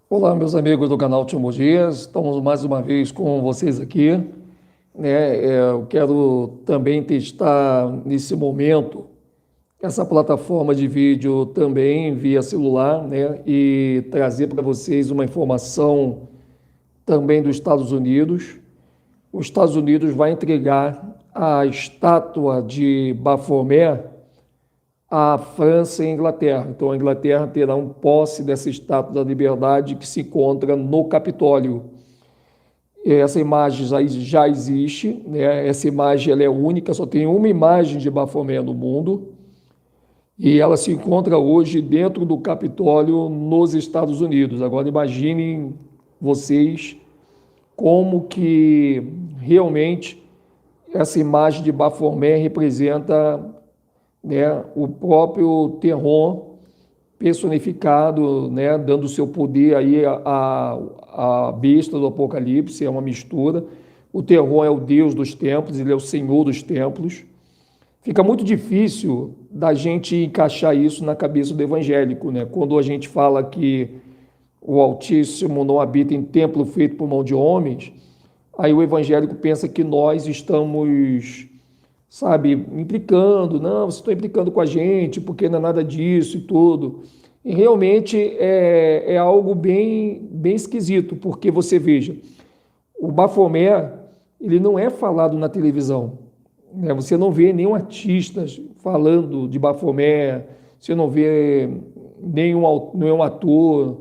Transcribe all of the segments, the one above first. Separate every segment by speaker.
Speaker 1: Olá, meus amigos do canal Timo Dias, estamos mais uma vez com vocês aqui, eu quero também testar nesse momento essa plataforma de vídeo também via celular, e trazer para vocês uma informação também dos Estados Unidos. Os Estados Unidos vai entregar a estátua de Baphomet à França e à Inglaterra. Então, a Inglaterra terá um posse dessa estátua da liberdade que se encontra no Capitólio. Essa imagem já existe, né? Essa imagem ela é única, só tem uma imagem de Baphomet no mundo e ela se encontra hoje dentro do Capitólio nos Estados Unidos. Agora imaginem vocês como que realmente essa imagem de Baphomet representa, né, o próprio terror personificado, né, dando seu poder aí à besta do Apocalipse, é uma mistura. O terror é o Deus dos templos, ele é o Senhor dos templos. Fica muito difícil da gente encaixar isso na cabeça do evangélico, né? Quando a gente fala que o Altíssimo não habita em templo feito por mão de homens, aí o evangélico pensa que nós estamos, sabe, implicando, não, você está implicando com a gente, porque não é nada disso e tudo. E realmente é algo bem esquisito, porque você veja, o Baphomet, ele não é falado na televisão, né? Você não vê nenhum artista falando de Baphomet, você não vê nenhum ator,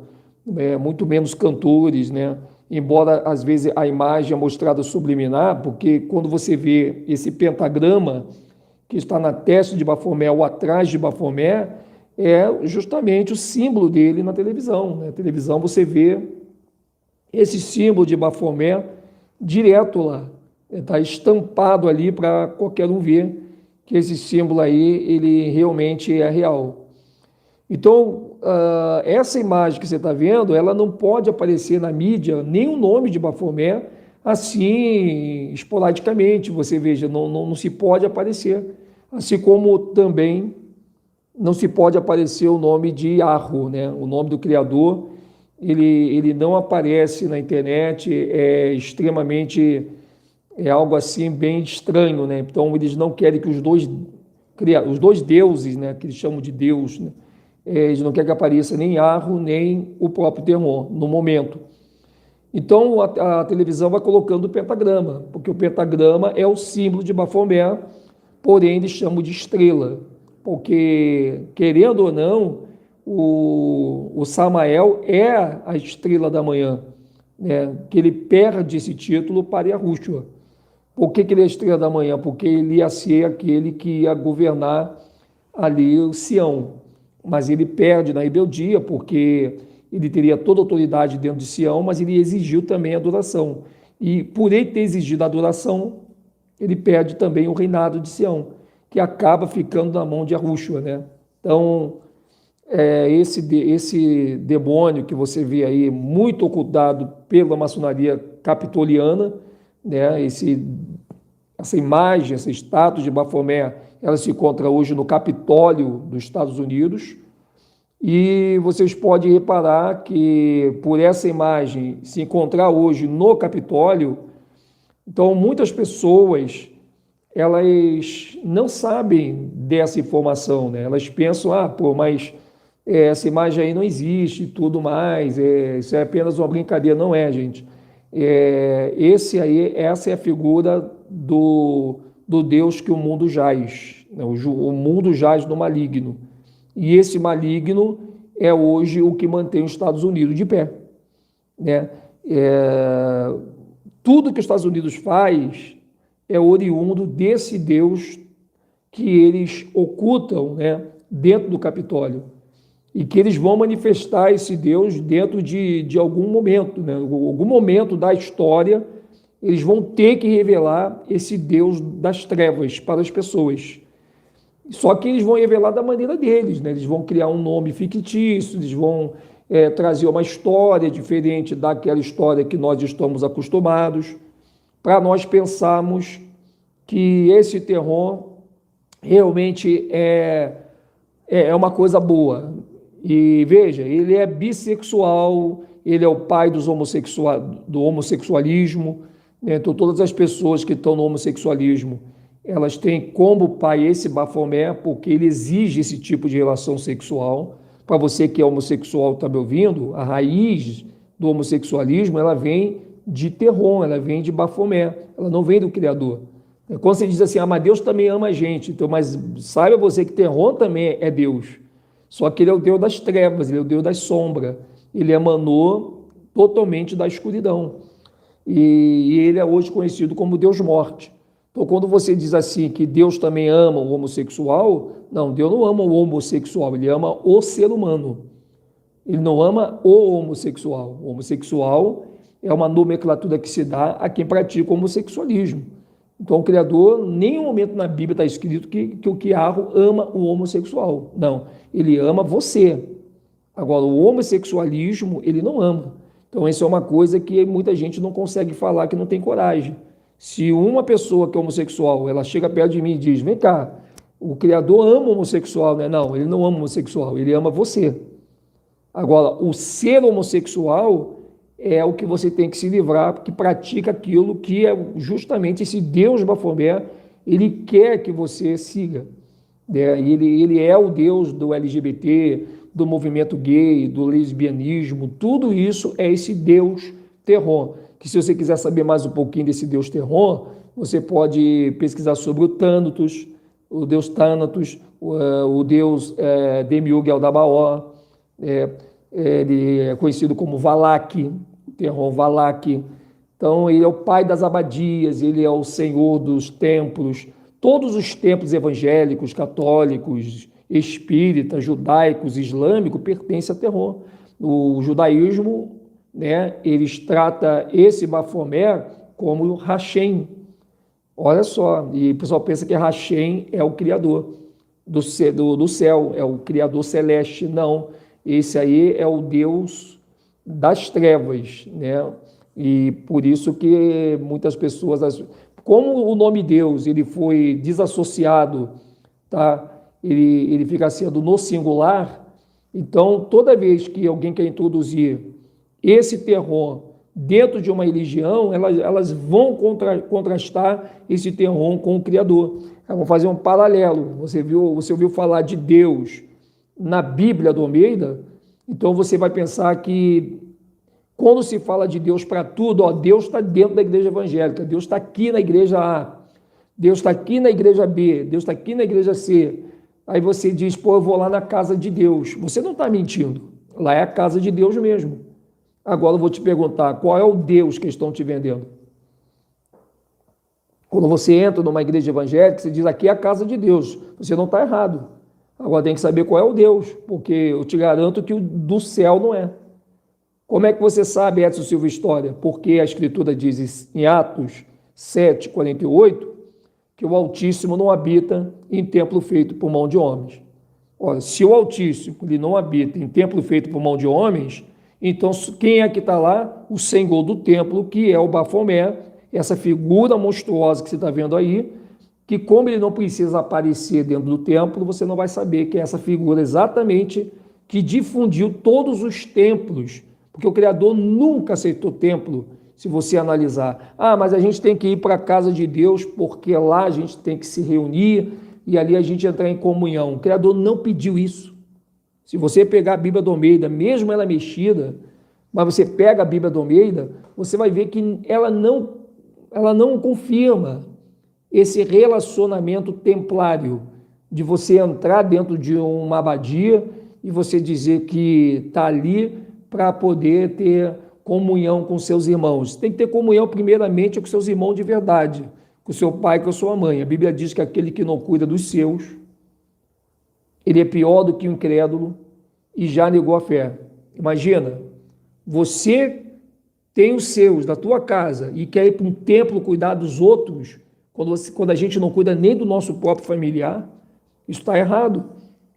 Speaker 1: muito menos cantores, né? Embora às vezes a imagem é mostrada subliminar, porque quando você vê esse pentagrama que está na testa de Baphomet ou atrás de Baphomet, é justamente o símbolo dele na televisão. Na televisão você vê esse símbolo de Baphomet direto lá, está estampado ali para qualquer um ver que esse símbolo aí ele realmente é real. Então, essa imagem que você está vendo, ela não pode aparecer na mídia, nem o nome de Baphomet, assim, esporadicamente. Você veja, não se pode aparecer. Assim como também não se pode aparecer o nome de Yahoo, né? O nome do criador, ele não aparece na internet, é extremamente, é algo assim bem estranho, né? Então, eles não querem que os dois deuses, né, que eles chamam de Deus, né? Eles não querem que apareça nem Yahoo, nem o próprio terror, no momento. Então, a televisão vai colocando o pentagrama, porque o pentagrama é o símbolo de Baphomet, porém eles chamam de estrela, porque, querendo ou não, o Samael é a estrela da manhã, né? Que ele perde esse título para Yahushua. Por que ele é a estrela da manhã? Porque ele ia ser aquele que ia governar ali o Sião, mas ele perde na rebeldia, porque ele teria toda a autoridade dentro de Sião, mas ele exigiu também a adoração. E por ele ter exigido a adoração, ele perde também o reinado de Sião, que acaba ficando na mão de Yahushua, né? Então, esse demônio que você vê aí, muito ocultado pela maçonaria capitoliana, né? Essa imagem, essa estátua de Baphomet, ela se encontra hoje no Capitólio dos Estados Unidos. E vocês podem reparar que por essa imagem se encontrar hoje no Capitólio, então muitas pessoas elas não sabem dessa informação, né? Elas pensam, mas essa imagem aí não existe e tudo mais, isso é apenas uma brincadeira. Não é, gente. Essa é a figura do Deus que o mundo jaz, né? O mundo jaz no maligno. E esse maligno é hoje o que mantém os Estados Unidos de pé, né? Tudo que os Estados Unidos faz é oriundo desse Deus que eles ocultam, né, dentro do Capitólio. E que eles vão manifestar esse Deus dentro de algum momento, né? Algum momento da história, eles vão ter que revelar esse Deus das trevas para as pessoas. Só que eles vão revelar da maneira deles, né? Eles vão criar um nome fictício, eles vão trazer uma história diferente daquela história que nós estamos acostumados, para nós pensarmos que esse terror realmente é uma coisa boa. E veja, ele é bissexual, ele é o pai do homossexualismo, né? Então, todas as pessoas que estão no homossexualismo, elas têm como pai esse Bafomé, porque ele exige esse tipo de relação sexual. Para você que é homossexual, está me ouvindo, a raiz do homossexualismo, ela vem de Terron, ela vem de Bafomé, ela não vem do Criador. Quando você diz assim, mas Deus também ama a gente, então, mas saiba você que Terron também é Deus, só que ele é o Deus das trevas, ele é o Deus das sombras, ele emanou totalmente da escuridão, e ele é hoje conhecido como Deus morte. Então, quando você diz assim que Deus também ama o homossexual, não, Deus não ama o homossexual, ele ama o ser humano. Ele não ama o homossexual. O homossexual é uma nomenclatura que se dá a quem pratica o homossexualismo. Então, o Criador, em nenhum momento na Bíblia está escrito que o Quiarro ama o homossexual. Não, ele ama você. Agora, o homossexualismo, ele não ama. Então, isso é uma coisa que muita gente não consegue falar, que não tem coragem. Se uma pessoa que é homossexual, ela chega perto de mim e diz, vem cá, o Criador ama o homossexual, né? Não, ele não ama o homossexual, ele ama você. Agora, o ser homossexual é o que você tem que se livrar, que pratica aquilo que é justamente esse Deus Bafomé, ele quer que você siga. Né? Ele é o Deus do LGBT, do movimento gay, do lesbianismo, tudo isso é esse Deus Terron. Que se você quiser saber mais um pouquinho desse Deus Terron, você pode pesquisar sobre o Thanatos, o Deus Thanatos, o Deus Demiurgo Eldabaoth, ele é conhecido como Valak, Terron Valak. Então, ele é o pai das abadias, ele é o senhor dos templos. Todos os templos evangélicos, católicos, espíritas, judaicos, islâmicos pertencem a Terron. O judaísmo, né, eles tratam esse Bafomé como Hashem. Olha só, e o pessoal pensa que Hashem é o criador do céu, é o criador celeste. Não, esse aí é o Deus das trevas, né? E por isso que muitas pessoas, como o nome Deus ele foi desassociado, tá? Ele fica sendo no singular, então toda vez que alguém quer introduzir esse Terron dentro de uma religião, elas vão contrastar esse Terron com o Criador. Elas vão fazer um paralelo. Você ouviu falar de Deus na Bíblia do Almeida? Então você vai pensar que quando se fala de Deus para tudo, Deus está dentro da igreja evangélica, Deus está aqui na igreja A, Deus está aqui na igreja B, Deus está aqui na igreja C. Aí você diz, eu vou lá na casa de Deus. Você não está mentindo, lá é a casa de Deus mesmo. Agora eu vou te perguntar, qual é o Deus que estão te vendendo? Quando você entra numa igreja evangélica, você diz, aqui é a casa de Deus. Você não está errado. Agora tem que saber qual é o Deus, porque eu te garanto que o do céu não é. Como é que você sabe, Edson Silva História? Porque a Escritura diz em Atos 7:48, que o Altíssimo não habita em templo feito por mão de homens. Olha, se o Altíssimo ele não habita em templo feito por mão de homens, então quem é que está lá? O Senhor do templo, que é o Bafomé, essa figura monstruosa que você está vendo aí, que como ele não precisa aparecer dentro do templo, você não vai saber que é essa figura exatamente que difundiu todos os templos, porque o Criador nunca aceitou templo, se você analisar. Mas a gente tem que ir para a casa de Deus, porque lá a gente tem que se reunir e ali a gente entrar em comunhão. O Criador não pediu isso. Se você pegar a Bíblia do Almeida, mesmo ela mexida, mas você pega a Bíblia do Almeida, você vai ver que ela não confirma esse relacionamento templário, de você entrar dentro de uma abadia e você dizer que está ali para poder ter comunhão com seus irmãos. Tem que ter comunhão primeiramente com seus irmãos de verdade, com seu pai, com a sua mãe. A Bíblia diz que aquele que não cuida dos seus, ele é pior do que o incrédulo e já negou a fé. Imagina, você tem os seus da tua casa e quer ir para um templo cuidar dos outros, quando a gente não cuida nem do nosso próprio familiar, isso está errado.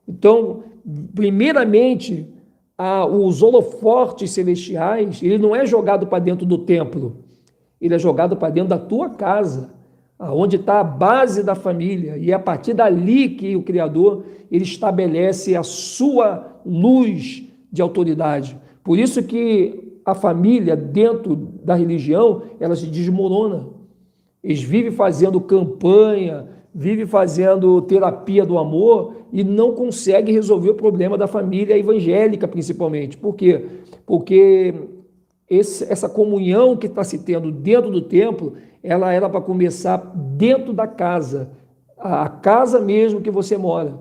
Speaker 1: Então, primeiramente, os holofortes celestiais, ele não é jogado para dentro do templo, ele é jogado para dentro da tua casa, onde está a base da família, e é a partir dali que o Criador ele estabelece a sua luz de autoridade. Por isso que a família dentro da religião, ela se desmorona. Eles vivem fazendo campanha, vivem fazendo terapia do amor e não conseguem resolver o problema da família evangélica, principalmente. Por quê? Porque essa comunhão que está se tendo dentro do templo, ela era para começar dentro da casa, a casa mesmo que você mora.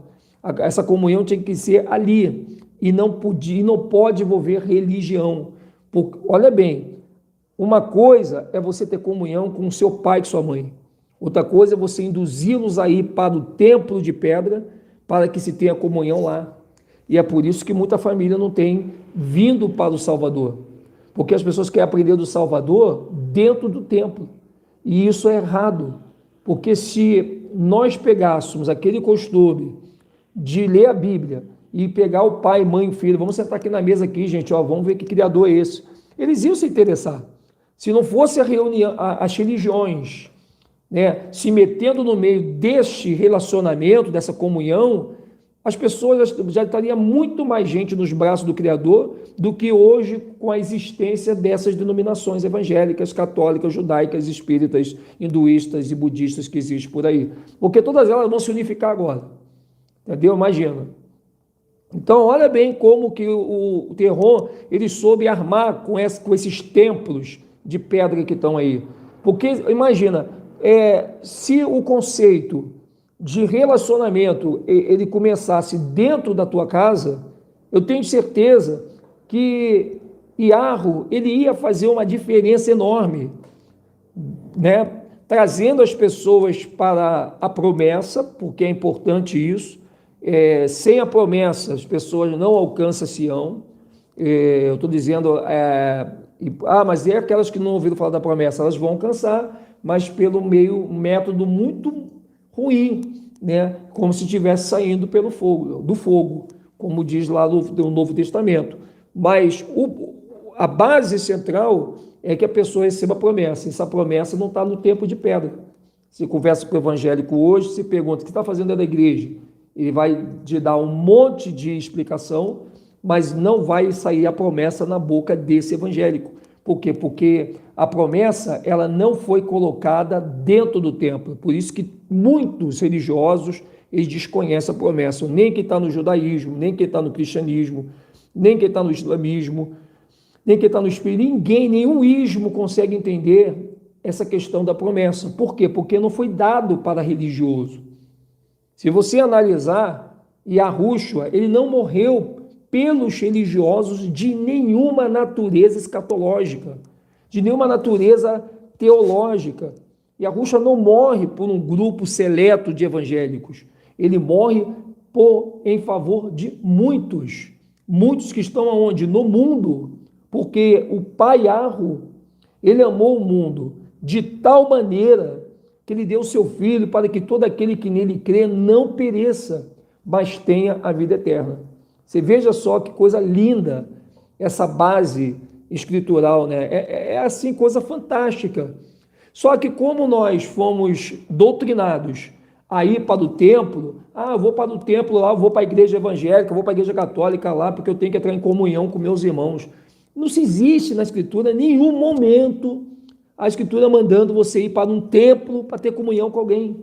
Speaker 1: Essa comunhão tinha que ser ali e não pode envolver religião. Olha bem, uma coisa é você ter comunhão com seu pai e sua mãe. Outra coisa é você induzi-los a ir para o templo de pedra para que se tenha comunhão lá. E é por isso que muita família não tem vindo para o Salvador. Porque as pessoas querem aprender do Salvador dentro do templo. E isso é errado. Porque se nós pegássemos aquele costume de ler a Bíblia e pegar o pai, mãe e filho, vamos sentar aqui na mesa aqui, gente, ó, vamos ver que criador é esse. Eles iam se interessar. Se não fosse a reunião, as religiões, né, se metendo no meio deste relacionamento, dessa comunhão, as pessoas já estariam muito mais gente nos braços do Criador do que hoje com a existência dessas denominações evangélicas, católicas, judaicas, espíritas, hinduístas e budistas que existem por aí. Porque todas elas vão se unificar agora. Entendeu? Imagina. Então, olha bem como que o Terron, ele soube armar com esses templos de pedra que estão aí. Porque, imagina, se o conceito de relacionamento ele começasse dentro da tua casa, eu tenho certeza que Iarro, ele ia fazer uma diferença enorme, né? Trazendo as pessoas para a promessa, porque é importante isso. Sem a promessa, as pessoas não alcançam Sião. Eu estou dizendo, mas é aquelas que não ouviram falar da promessa, elas vão alcançar, mas pelo método muito ruim, né? Como se estivesse saindo do fogo, como diz lá no Novo Testamento. Mas a base central é que a pessoa receba a promessa. Essa promessa não está no tempo de pedra. Você conversa com o evangélico hoje, se pergunta o que está fazendo dentro da igreja. Ele vai te dar um monte de explicação, mas não vai sair a promessa na boca desse evangélico. Por quê? Porque a promessa ela não foi colocada dentro do templo. Por isso que muitos religiosos eles desconhecem a promessa. Nem quem está no judaísmo, nem quem está no cristianismo, nem quem está no islamismo, nem quem está no espiritismo. Nenhum ismo consegue entender essa questão da promessa. Por quê? Porque não foi dado para religioso. Se você analisar, Yahushua, ele não morreu pelos religiosos de nenhuma natureza escatológica, de nenhuma natureza teológica. Yahushua não morre por um grupo seleto de evangélicos. Ele morre em favor de muitos que estão aonde? No mundo. Porque o Pai Yahu, ele amou o mundo de tal maneira que ele deu o seu Filho para que todo aquele que nele crê não pereça, mas tenha a vida eterna. Você veja só que coisa linda essa base escritural, né? Assim, coisa fantástica. Só que como nós fomos doutrinados a ir para o templo, eu vou para o templo lá, eu vou para a igreja evangélica, eu vou para a igreja católica lá, porque eu tenho que entrar em comunhão com meus irmãos. Não se existe na Escritura nenhum momento a Escritura mandando você ir para um templo para ter comunhão com alguém.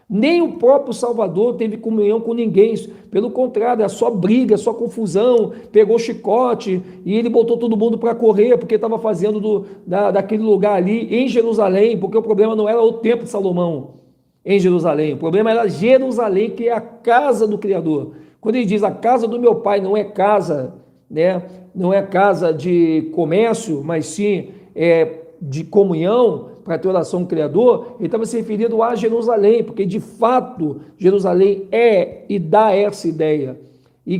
Speaker 1: Nem o próprio Salvador teve comunhão com ninguém. Pelo contrário, é só briga, é só confusão. Pegou chicote e ele botou todo mundo para correr, porque estava fazendo daquele lugar ali em Jerusalém, porque o problema não era o templo de Salomão em Jerusalém. O problema era Jerusalém, que é a casa do Criador. Quando ele diz a casa do meu pai não é casa, né? Não é casa de comércio, mas sim de comunhão, para ter oração com o Criador, ele estava se referindo a Jerusalém, porque de fato Jerusalém é e dá essa ideia.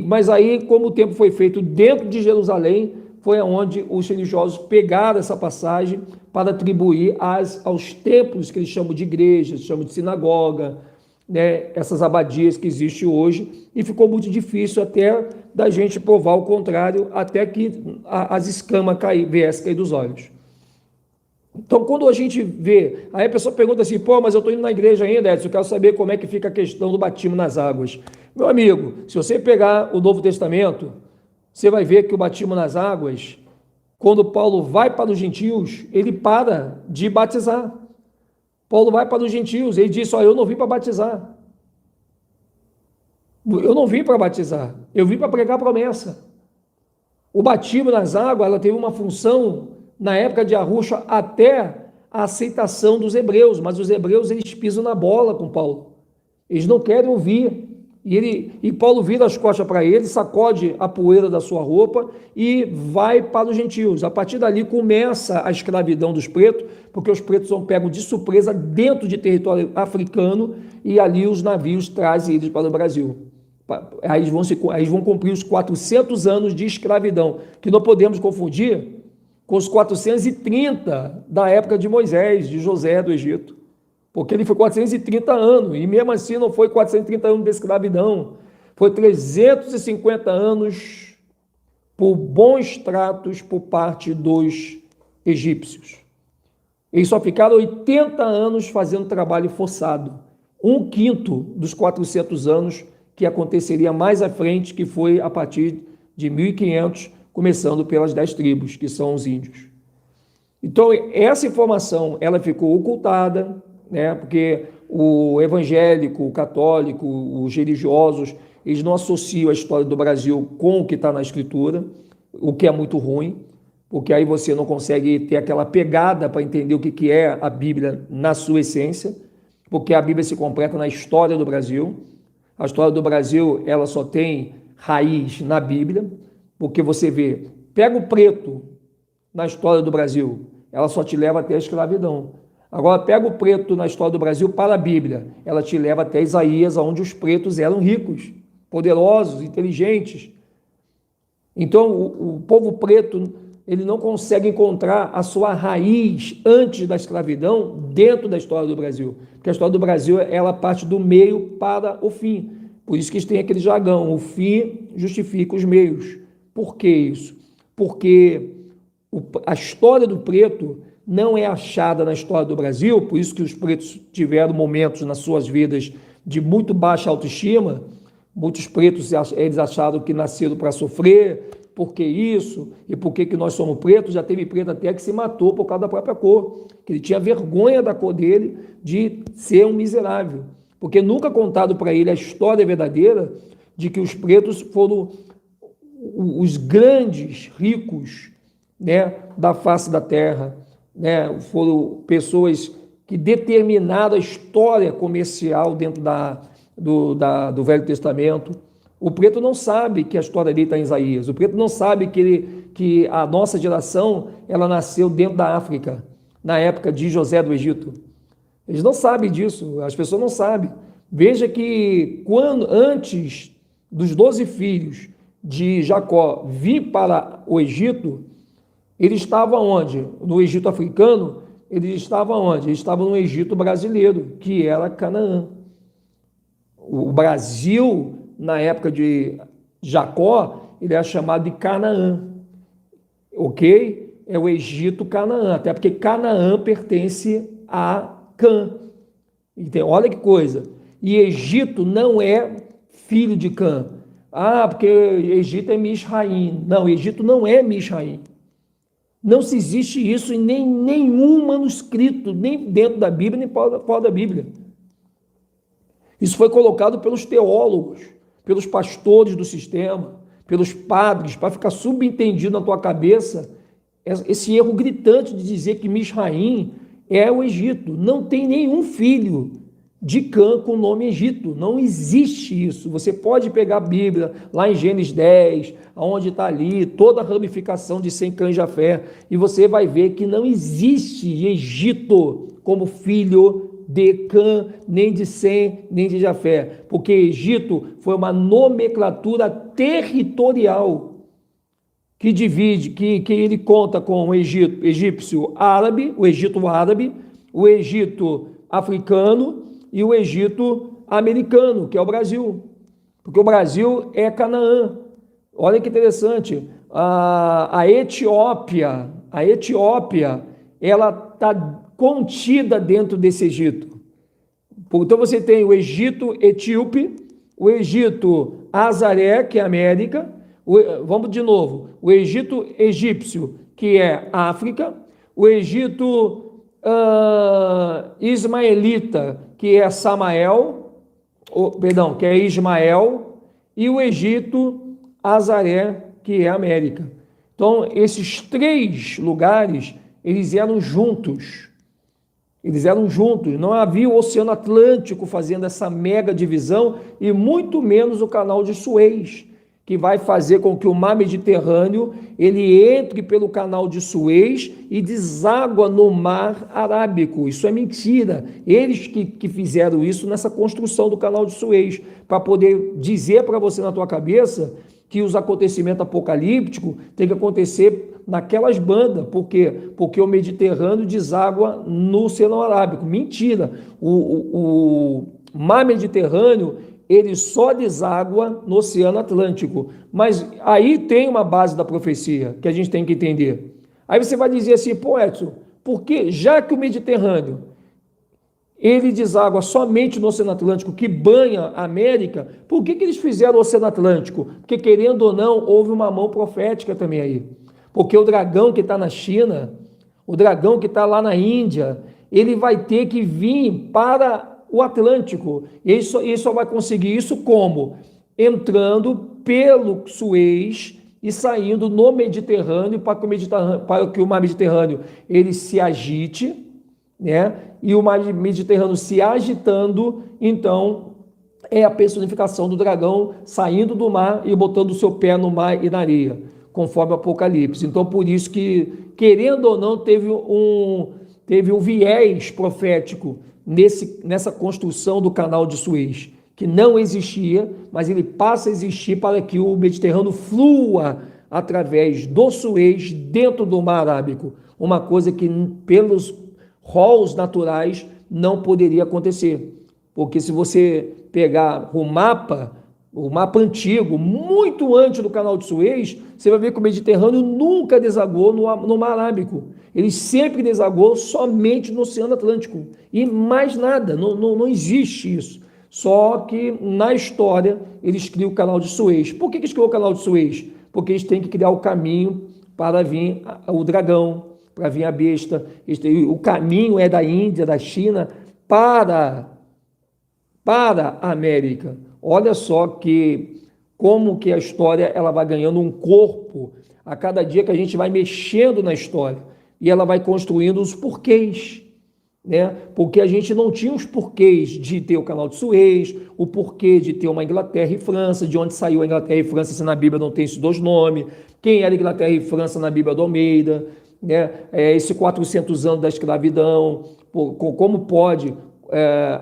Speaker 1: Mas aí, como o templo foi feito dentro de Jerusalém, foi onde os religiosos pegaram essa passagem para atribuir aos templos que eles chamam de igrejas, chamam de sinagoga, né, essas abadias que existem hoje, e ficou muito difícil até da gente provar o contrário, até que as escamas viessem cair dos olhos. Então, quando a gente vê, aí a pessoa pergunta assim, mas eu estou indo na igreja ainda, Edson, eu quero saber como é que fica a questão do batismo nas águas. Meu amigo, se você pegar o Novo Testamento, você vai ver que o batismo nas águas quando Paulo vai para os gentios, ele para de batizar. Paulo vai para os gentios, ele diz: eu não vim para batizar. Eu não vim para batizar, eu vim para pregar a promessa. O batismo nas águas, ela teve uma função na época de Arusha até a aceitação dos hebreus, mas os hebreus eles pisam na bola com Paulo. Eles não querem ouvir. E Paulo vira as costas para ele, sacode a poeira da sua roupa e vai para os gentios. A partir dali começa a escravidão dos pretos, porque os pretos são pegos de surpresa dentro de território africano e ali os navios trazem eles para o Brasil. Aí eles vão cumprir os 400 anos de escravidão, que não podemos confundir com os 430 da época de Moisés, de José do Egito. Porque ele foi 430 anos, e mesmo assim não foi 430 anos de escravidão, foi 350 anos por bons tratos por parte dos egípcios. Eles só ficaram 80 anos fazendo trabalho forçado, 1/5 dos 400 anos que aconteceria mais à frente, que foi a partir de 1500, começando pelas 10 tribos, que são os índios. Então, essa informação ela ficou ocultada, né? Porque o evangélico, o católico, os religiosos, eles não associam a história do Brasil com o que está na Escritura, o que é muito ruim, porque aí você não consegue ter aquela pegada para entender o que é a Bíblia na sua essência, porque a Bíblia se completa na história do Brasil. A história do Brasil, ela só tem raiz na Bíblia, porque você vê, pega o preto na história do Brasil, ela só te leva até a escravidão. Agora, pega o preto na história do Brasil para a Bíblia, ela te leva até Isaías, onde os pretos eram ricos, poderosos, inteligentes. Então, o povo preto, ele não consegue encontrar a sua raiz antes da escravidão dentro da história do Brasil, porque a história do Brasil, ela parte do meio para o fim. Por isso que eles têm aquele jargão, o fim justifica os meios. Por que isso? Porque a história do preto não é achada na história do Brasil, por isso que os pretos tiveram momentos nas suas vidas de muito baixa autoestima. Muitos pretos, eles acharam que nasceram para sofrer, por que isso, e por que nós somos pretos. Já teve preto até que se matou por causa da própria cor, que ele tinha vergonha da cor dele, de ser um miserável, porque nunca contado para ele a história verdadeira de que os pretos foram os grandes ricos, né, da face da terra, né, foram pessoas que determinaram a história comercial dentro do Velho Testamento. O preto não sabe que a história dele está em Isaías. O preto não sabe que a nossa geração ela nasceu dentro da África, na época de José do Egito. Eles não sabem disso, as pessoas não sabem. Veja que antes dos 12 filhos de Jacó vir para o Egito, ele estava onde? No Egito africano, ele estava onde? Ele estava no Egito brasileiro, que era Canaã. O Brasil, na época de Jacó, ele era chamado de Canaã. Ok? É o Egito Canaã, até porque Canaã pertence a Cã. Então, olha que coisa. E Egito não é filho de Cã. Ah, porque Egito é Misraim. Não, Egito não é Misraim. Não se existe isso em nenhum manuscrito, nem dentro da Bíblia, nem fora da Bíblia. Isso foi colocado pelos teólogos, pelos pastores do sistema, pelos padres, para ficar subentendido na tua cabeça esse erro gritante de dizer que Misraim é o Egito. Não tem nenhum filho de Cã com o nome Egito. Não existe isso. Você pode pegar a Bíblia, lá em Gênesis 10, onde está ali toda a ramificação de Sem, Cã e Jafé, e você vai ver que não existe Egito como filho de Cã, nem de Sem, nem de Jafé, porque Egito foi uma nomenclatura territorial que divide, que ele conta com o Egito egípcio árabe, o Egito árabe, o Egito africano e o Egito americano, que é o Brasil, porque o Brasil é Canaã. Olha que interessante, a Etiópia, ela está contida dentro desse Egito. Então você tem o Egito etíope, o Egito Azaré, que é a América, vamos de novo, o Egito egípcio, que é África, o Egito ismaelita, que é que é Ismael, e o Egito Azaré, que é América. Então, esses três lugares, eles eram juntos. Eles eram juntos, não havia o Oceano Atlântico fazendo essa mega divisão e muito menos o Canal de Suez, que vai fazer com que o mar Mediterrâneo ele entre pelo Canal de Suez e deságua no mar Arábico. Isso é mentira. Eles que fizeram isso nessa construção do Canal de Suez, para poder dizer para você na tua cabeça que os acontecimentos apocalípticos têm que acontecer naquelas bandas. Por quê? Porque o Mediterrâneo deságua no Oceano Arábico. Mentira! O mar Mediterrâneo ele só deságua no Oceano Atlântico. Mas aí tem uma base da profecia que a gente tem que entender. Aí você vai dizer assim, pô, Edson, porque já que o Mediterrâneo ele deságua somente no Oceano Atlântico, que banha a América, por que eles fizeram o Oceano Atlântico? Porque, querendo ou não, houve uma mão profética também aí. Porque o dragão que está na China, o dragão que está lá na Índia, ele vai ter que vir para o Atlântico. E ele só vai conseguir isso como? Entrando pelo Suez e saindo no Mediterrâneo, para que o mar Mediterrâneo ele se agite, né? E o mar Mediterrâneo se agitando, então é a personificação do dragão saindo do mar e botando o seu pé no mar e na areia, conforme o Apocalipse. Então, por isso que, querendo ou não, teve um viés profético nessa construção do Canal de Suez, que não existia, mas ele passa a existir para que o Mediterrâneo flua através do Suez dentro do mar Arábico, uma coisa que pelos rolos naturais não poderia acontecer, porque se você pegar o mapa antigo, muito antes do Canal de Suez, você vai ver que o Mediterrâneo nunca desagou no mar Arábico, ele sempre desagou somente no Oceano Atlântico, e mais nada, não existe isso. Só que na história eles criam o Canal de Suez. Por que eles criam o Canal de Suez? Porque eles têm que criar o caminho para vir o dragão, para vir a besta. O caminho é da Índia, da China, para a América. Olha só como que a história ela vai ganhando um corpo a cada dia que a gente vai mexendo na história. E ela vai construindo os porquês, né? Porque a gente não tinha os porquês de ter o Canal de Suez, o porquê de ter uma Inglaterra e França, de onde saiu a Inglaterra e França, se na Bíblia não tem esses dois nomes, quem era Inglaterra e França na Bíblia do Almeida, né? Esse 400 anos da escravidão, como pode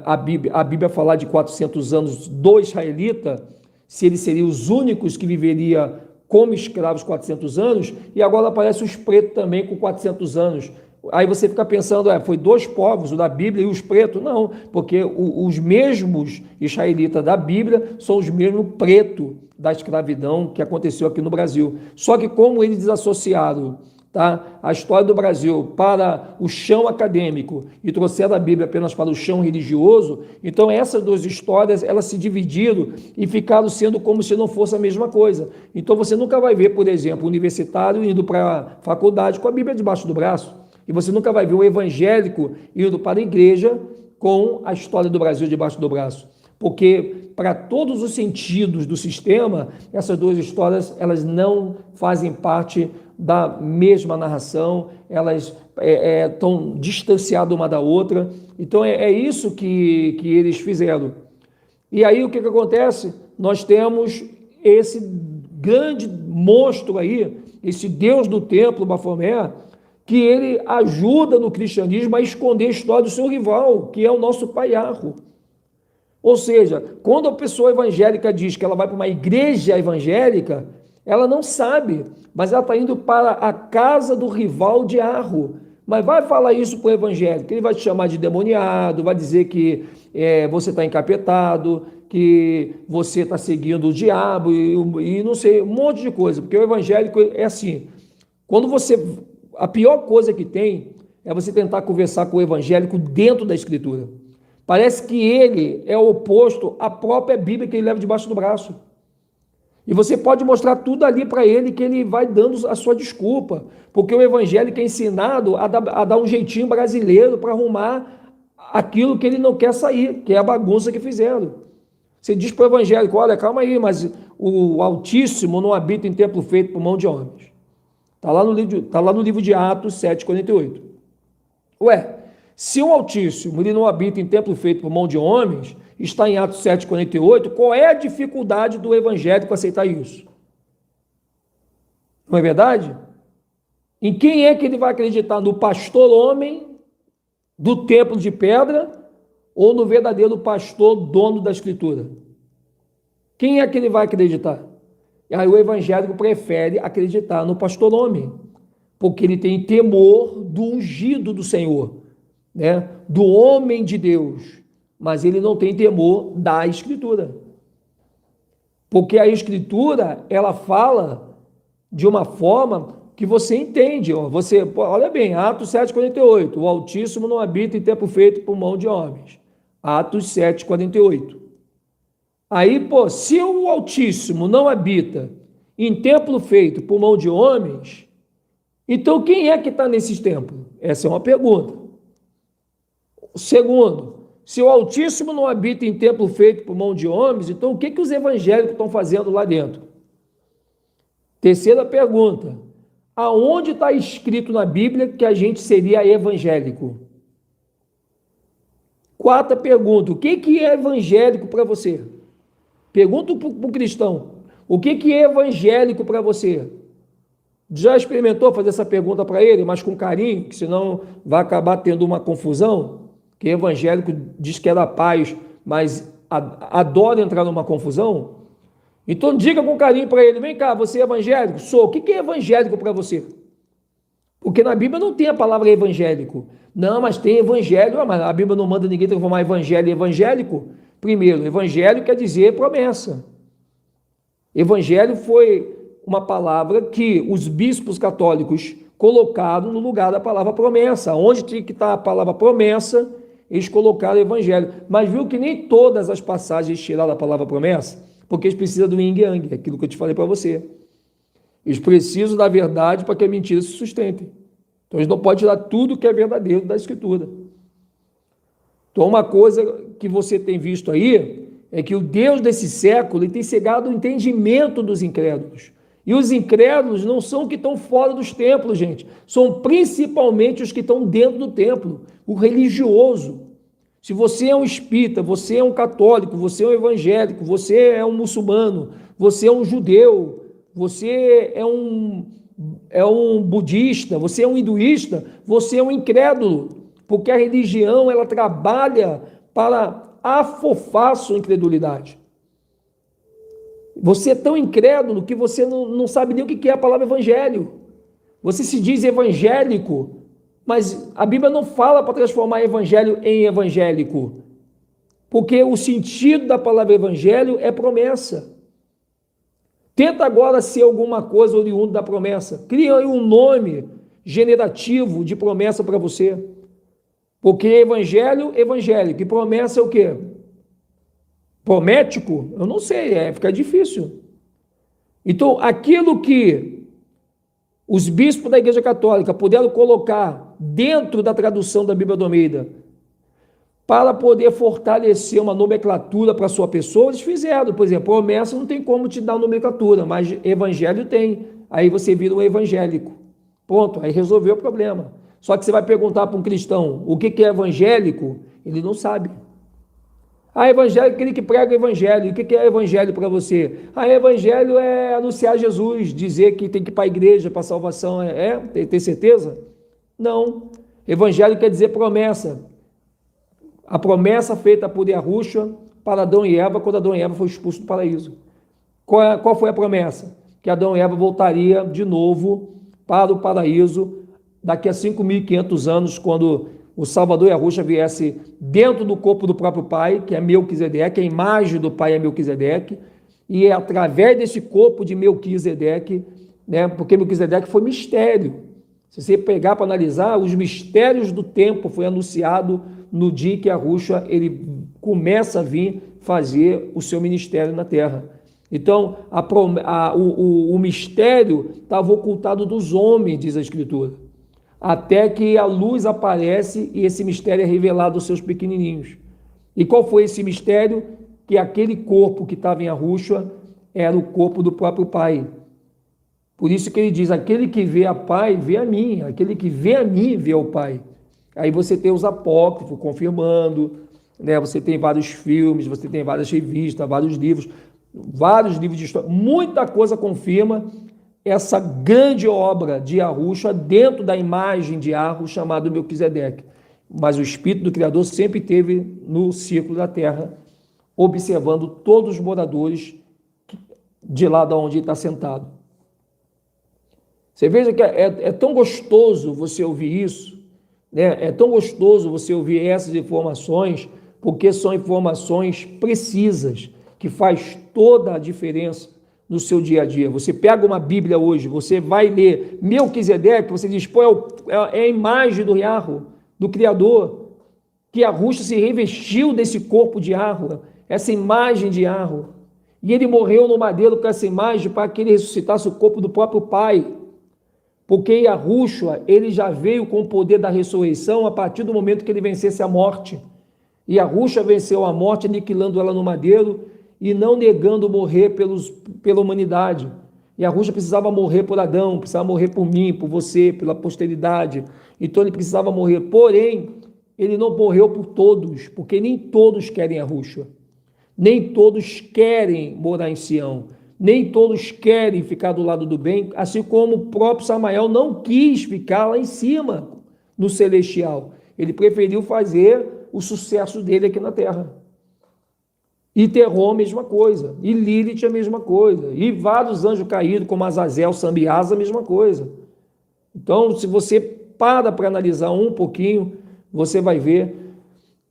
Speaker 1: a Bíblia falar de 400 anos do israelita, se eles seriam os únicos que viveriam como escravos 400 anos, e agora aparece os pretos também com 400 anos. Aí você fica pensando, foi dois povos, o da Bíblia e os pretos. Não, porque os mesmos israelitas da Bíblia são os mesmos pretos da escravidão que aconteceu aqui no Brasil. Só que como eles desassociaram a história do Brasil para o chão acadêmico e trouxeram a Bíblia apenas para o chão religioso, então essas duas histórias elas se dividiram e ficaram sendo como se não fosse a mesma coisa. Então você nunca vai ver, por exemplo, um universitário indo para a faculdade com a Bíblia debaixo do braço, e você nunca vai ver um evangélico indo para a igreja com a história do Brasil debaixo do braço, porque para todos os sentidos do sistema, essas duas histórias elas não fazem parte da mesma narração, elas estão distanciadas uma da outra. Então é isso que eles fizeram. E aí o que acontece? Nós temos esse grande monstro aí, esse Deus do templo, Bafomé, que ele ajuda no cristianismo a esconder a história do seu rival, que é o nosso paiarro. Ou seja, quando a pessoa evangélica diz que ela vai para uma igreja evangélica, ela não sabe, mas ela está indo para a casa do rival de Arro. Mas vai falar isso para o evangélico, ele vai te chamar de demoniado, vai dizer que você está encapetado, que você está seguindo o diabo e não sei, um monte de coisa, porque o evangélico é assim, a pior coisa que tem é você tentar conversar com o evangélico dentro da Escritura. Parece que ele é oposto à própria Bíblia que ele leva debaixo do braço. E você pode mostrar tudo ali para ele que ele vai dando a sua desculpa, porque o evangélico é ensinado a dar um jeitinho brasileiro para arrumar aquilo que ele não quer sair, que é a bagunça que fizeram. Você diz para o evangélico, olha, calma aí, mas o Altíssimo não habita em templo feito por mão de homens. Está lá no livro de Atos 7,48. Ué, se o Altíssimo ele não habita em templo feito por mão de homens, está em Atos 7,48, qual é a dificuldade do evangélico aceitar isso? Não é verdade? Em quem é que ele vai acreditar? No pastor homem do templo de pedra ou no verdadeiro pastor dono da escritura? Quem é que ele vai acreditar? E aí o evangélico prefere acreditar no pastor homem, porque ele tem temor do ungido do Senhor, né? Do homem de Deus, mas ele não tem temor da escritura. Porque a escritura, ela fala de uma forma que você entende. Olha bem, Atos 7,48, o Altíssimo não habita em templo feito por mão de homens. Atos 7,48. Aí, se o Altíssimo não habita em templo feito por mão de homens, então quem é que está nesses templos? Essa é uma pergunta. Segundo, se o Altíssimo não habita em templo feito por mão de homens, então o que os evangélicos estão fazendo lá dentro? Terceira pergunta, aonde está escrito na Bíblia que a gente seria evangélico? Quarta pergunta, o que é evangélico para você? Pergunta para o cristão, o que é evangélico para você? Já experimentou fazer essa pergunta para ele, mas com carinho, que senão vai acabar tendo uma confusão? Que evangélico diz que é da paz, mas adora entrar numa confusão? Então diga com carinho para ele, vem cá, você é evangélico? Sou. O que é evangélico para você? Porque na Bíblia não tem a palavra evangélico. Não, mas tem evangelho, mas a Bíblia não manda ninguém transformar evangelho em evangélico. Primeiro, evangelho quer dizer promessa. Evangelho foi uma palavra que os bispos católicos colocaram no lugar da palavra promessa. Onde tinha que estar a palavra promessa, eles colocaram evangelho. Mas viu que nem todas as passagens tiraram a palavra promessa, porque eles precisam do yin-yang, aquilo que eu te falei para você. Eles precisam da verdade para que a mentira se sustente. Então eles não podem tirar tudo que é verdadeiro da Escritura. Então uma coisa que você tem visto aí é que o Deus desse século ele tem cegado o entendimento dos incrédulos. E os incrédulos não são os que estão fora dos templos, gente. São principalmente os que estão dentro do templo. O religioso. Se você é um espírita, você é um católico, você é um evangélico, você é um muçulmano, você é um judeu, você é um budista, você é um hinduísta, você é um incrédulo. Porque a religião ela trabalha para afofar a sua incredulidade. Você é tão incrédulo que você não sabe nem o que é a palavra evangelho. Você se diz evangélico, mas a Bíblia não fala para transformar evangelho em evangélico. Porque o sentido da palavra evangelho é promessa. Tenta agora ser alguma coisa oriundo da promessa. Cria aí um nome generativo de promessa para você. Porque evangelho, evangélico. E promessa é o quê? Promético? Eu não sei, fica difícil. Então, aquilo que os bispos da Igreja Católica puderam colocar dentro da tradução da Bíblia do Almeida para poder fortalecer uma nomenclatura para a sua pessoa, eles fizeram. Por exemplo, promessa não tem como te dar nomenclatura, mas evangelho tem. Aí você vira um evangélico. Pronto, aí resolveu o problema. Só que você vai perguntar para um cristão o que é evangélico, ele não sabe. Evangélico é aquele que prega o evangelho. O que é evangelho para você? Evangelho é anunciar Jesus, dizer que tem que ir para a igreja para salvação. Tem certeza? Não. Evangelho quer dizer promessa. A promessa feita por Yahushua para Adão e Eva, quando Adão e Eva foram expulsos do paraíso. Qual foi a promessa? Que Adão e Eva voltaria de novo para o paraíso daqui a 5.500 anos, quando o Salvador Yahushua viesse dentro do corpo do próprio Pai, que é Melquisedeque, a imagem do Pai é Melquisedeque, e é através desse corpo de Melquisedeque, né, porque Melquisedeque foi mistério. Se você pegar para analisar, os mistérios do tempo foi anunciado no dia que Yahushua ele começa a vir fazer o seu ministério na terra. Então, o mistério estava ocultado dos homens, diz a Escritura, até que a luz aparece e esse mistério é revelado aos seus pequenininhos. E qual foi esse mistério? Que aquele corpo que estava em Yahushua era o corpo do próprio Pai. Por isso que ele diz, aquele que vê a Pai, vê a mim. Aquele que vê a mim, vê o Pai. Aí você tem os apócrifos confirmando, né? Você tem vários filmes, você tem várias revistas, vários livros de história. Muita coisa confirma essa grande obra de Yahushua dentro da imagem de Yahu chamado Melquisedeque. Mas o Espírito do Criador sempre esteve no círculo da terra, observando todos os moradores de lá de onde ele está sentado. Você veja que é tão gostoso você ouvir isso, né? É tão gostoso você ouvir essas informações, porque são informações precisas, que faz toda a diferença no seu dia a dia. Você pega uma Bíblia hoje, você vai ler Melquisedeque, você diz, pô, é a imagem do Yahu, do Criador, que Yahushua se revestiu desse corpo de Yahu, essa imagem de Yahu, e ele morreu no madeiro com essa imagem para que ele ressuscitasse o corpo do próprio Pai, porque Yahushua, ele já veio com o poder da ressurreição a partir do momento que ele vencesse a morte, e Yahushua venceu a morte aniquilando ela no madeiro e não negando morrer pela humanidade. Yahushua precisava morrer por Adão, precisava morrer por mim, por você, pela posteridade. Então ele precisava morrer, porém, ele não morreu por todos, porque nem todos querem Yahushua. Nem todos querem morar em Sião. Nem todos querem ficar do lado do bem, assim como o próprio Samael não quis ficar lá em cima, no celestial. Ele preferiu fazer o sucesso dele aqui na terra. E Terron a mesma coisa, e Lilith a mesma coisa, e vários anjos caídos, como Azazel, Sambiasa, a mesma coisa. Então, se você para analisar um pouquinho, você vai ver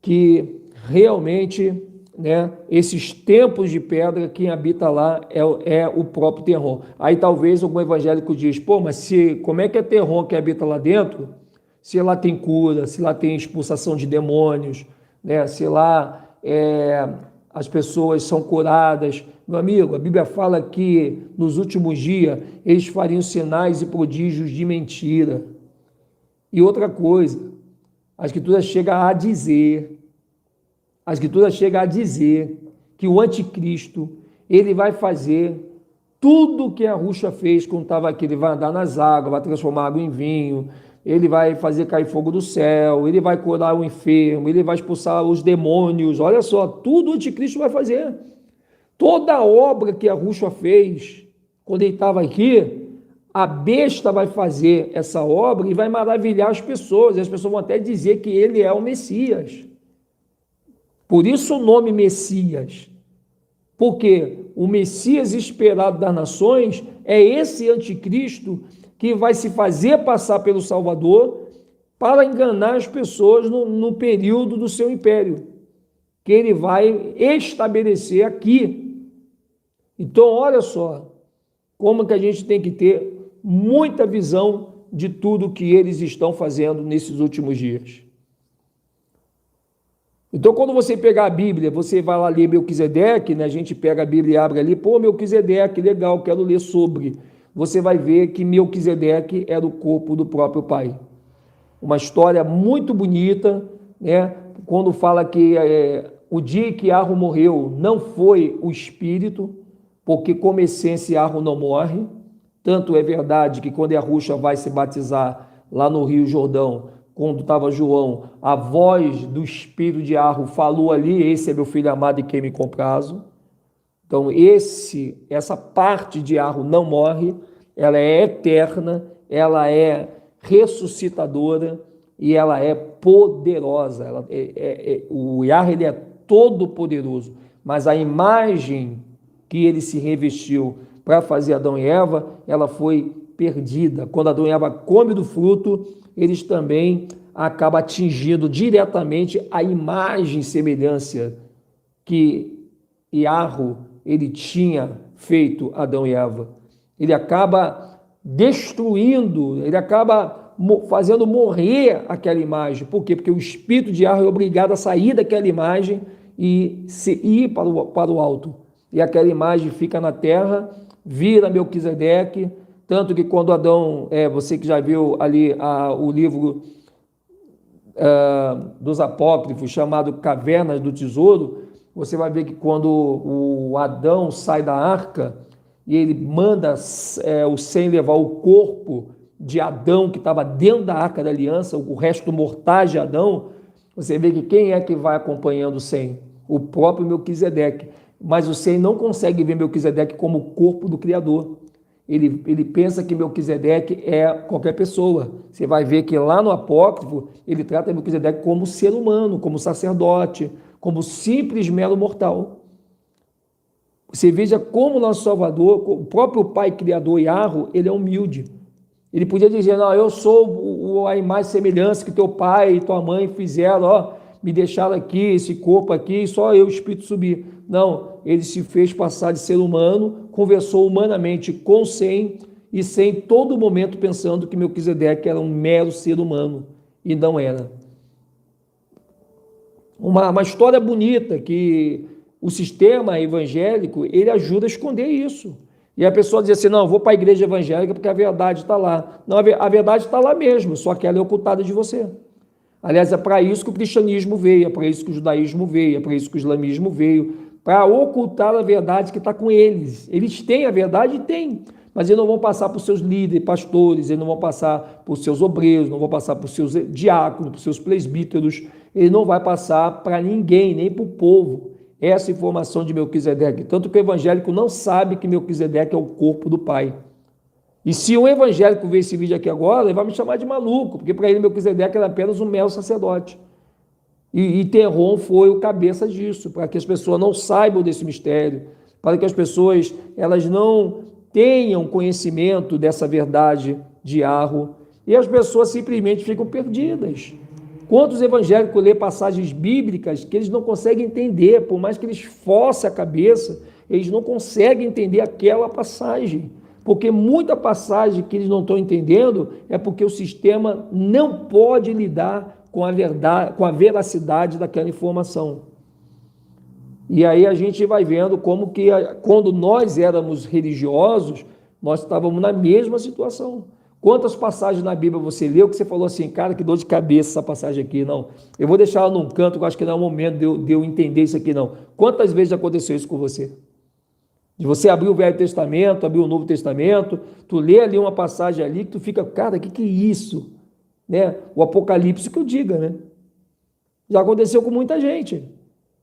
Speaker 1: que realmente, né, esses templos de pedra, quem habita lá é o próprio Terron. Aí talvez algum evangélico diz, pô, mas como é que é Terron que habita lá dentro? Se lá tem cura, se lá tem expulsação de demônios, né, se lá as pessoas são curadas. Meu amigo, a Bíblia fala que nos últimos dias eles fariam sinais e prodígios de mentira. E outra coisa, a Escritura chega a dizer que o anticristo, ele vai fazer tudo o que a Yahushua fez quando estava aqui. Ele vai andar nas águas, vai transformar água em vinho, ele vai fazer cair fogo do céu, ele vai curar o enfermo, ele vai expulsar os demônios. Olha só, tudo o anticristo vai fazer. Toda a obra que a Yahushua fez quando ele estava aqui, a besta vai fazer essa obra e vai maravilhar as pessoas. E as pessoas vão até dizer que ele é o Messias. Por isso o nome Messias. Porque o Messias esperado das nações é esse anticristo que vai se fazer passar pelo Salvador para enganar as pessoas no período do seu império, que ele vai estabelecer aqui. Então, olha só, como que a gente tem que ter muita visão de tudo que eles estão fazendo nesses últimos dias. Então, quando você pegar a Bíblia, você vai lá ler Melquisedeque, né? A gente pega a Bíblia e abre ali, pô, Melquisedeque, legal, quero ler sobre. Você vai ver que Melquisedeque era o corpo do próprio Pai. Uma história muito bonita, né? Quando fala que o dia que Yahu morreu não foi o espírito, porque como essência Yahu não morre. Tanto é verdade que quando Yahushua vai se batizar lá no Rio Jordão, quando estava João, a voz do espírito de Yahu falou ali, esse é meu filho amado e quem me comprazo. Então, essa parte de Yahu não morre, ela é eterna, ela é ressuscitadora e ela é poderosa. O Yahu, ele é todo poderoso, mas a imagem que ele se revestiu para fazer Adão e Eva, ela foi perdida. Quando Adão e Eva comem do fruto, eles também acabam atingindo diretamente a imagem e semelhança que Yahu ele tinha feito Adão e Eva. Ele acaba destruindo, ele acaba fazendo morrer aquela imagem. Por quê? Porque o espírito de Yahu é obrigado a sair daquela imagem e ir para o alto. e aquela imagem fica na terra, vira Melquisedeque, tanto que quando Adão, você que já viu ali o livro dos apócrifos, chamado Cavernas do Tesouro, você vai ver que quando o Adão sai da arca, e ele manda o Sem levar o corpo de Adão, que estava dentro da arca da aliança, o resto mortais de Adão, você vê que quem é que vai acompanhando o Sem? O próprio Melquisedeque. Mas o Sem não consegue ver Melquisedeque como o corpo do Criador. Ele pensa que Melquisedeque é qualquer pessoa. Você vai ver que lá no apócrifo, ele trata Melquisedeque como ser humano, como sacerdote, como simples mero mortal. Você veja como nosso Salvador, o próprio Pai Criador Yahweh, ele é humilde. Ele podia dizer, não, eu sou a imagem e semelhança que teu pai e tua mãe fizeram, ó, me deixaram aqui, esse corpo aqui, só eu, o Espírito, subir. Não, ele se fez passar de ser humano, conversou humanamente com Sem, e Sem todo momento pensando que Melquisedeque era um mero ser humano, e não era. Uma história bonita que o sistema evangélico, ele ajuda a esconder isso. E a pessoa diz assim, não, eu vou para a igreja evangélica porque a verdade está lá. Não, a verdade está lá mesmo, só que ela é ocultada de você. Aliás, é para isso que o cristianismo veio, é para isso que o judaísmo veio, é para isso que o islamismo veio, para ocultar a verdade que está com eles. Eles têm a verdade? Têm, mas eles não vão passar por seus líderes, pastores, eles não vão passar por seus obreiros, não vão passar por seus diáconos, por seus presbíteros, ele não vai passar para ninguém, nem para o povo, essa informação de Melquisedeque. Tanto que o evangélico não sabe que Melquisedeque é o corpo do Pai. E se um evangélico ver esse vídeo aqui agora, ele vai me chamar de maluco, porque para ele Melquisedeque era apenas um mero sacerdote. E Terron foi o cabeça disso, para que as pessoas não saibam desse mistério, para que as pessoas elas não tenham conhecimento dessa verdade de Yahweh, e as pessoas simplesmente ficam perdidas. Quantos evangélicos lêem passagens bíblicas que eles não conseguem entender, por mais que eles forcem a cabeça, eles não conseguem entender aquela passagem, porque muita passagem que eles não estão entendendo é porque o sistema não pode lidar com a verdade, com a veracidade daquela informação. E aí a gente vai vendo como que quando nós éramos religiosos, nós estávamos na mesma situação. Quantas passagens na Bíblia você leu que você falou assim, cara, que dor de cabeça essa passagem aqui, não. Eu vou deixar ela num canto, que eu acho que não é o momento de eu entender isso aqui, não. Quantas vezes aconteceu isso com você? De você abrir o Velho Testamento, abrir o Novo Testamento, tu lê ali uma passagem ali que tu fica, cara, que é isso? Né? O Apocalipse que eu diga, né? Já aconteceu com muita gente.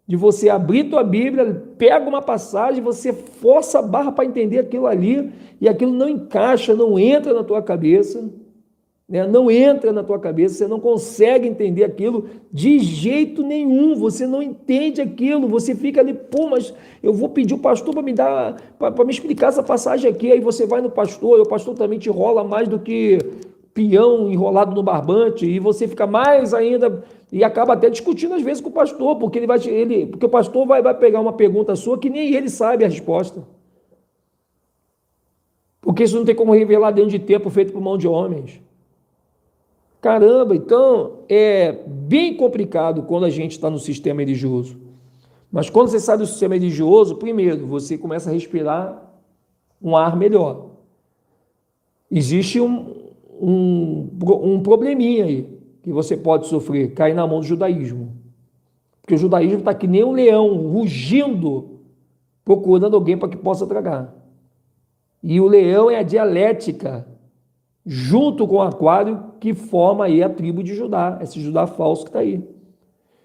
Speaker 1: De você abrir tua Bíblia, pega uma passagem, você força a barra para entender aquilo ali, e aquilo não encaixa, não entra na tua cabeça, né? Não entra na tua cabeça, você não consegue entender aquilo de jeito nenhum, você não entende aquilo, você fica ali, pô, mas eu vou pedir o pastor para me dar, para me explicar essa passagem aqui, aí você vai no pastor, e o pastor também te enrola mais do que peão enrolado no barbante, e você fica mais ainda, e acaba até discutindo às vezes com o pastor, porque porque o pastor vai pegar uma pergunta sua que nem ele sabe a resposta. Porque isso não tem como revelar dentro de tempo feito por mão de homens. Caramba, então é bem complicado quando a gente está no sistema religioso. Mas quando você sai do sistema religioso, primeiro, você começa a respirar um ar melhor. Existe um probleminha aí que você pode sofrer, cair na mão do judaísmo. Porque o judaísmo está que nem um leão, rugindo, procurando alguém para que possa tragar. E o leão é a dialética, junto com o aquário, que forma aí a tribo de Judá, esse Judá falso que está aí.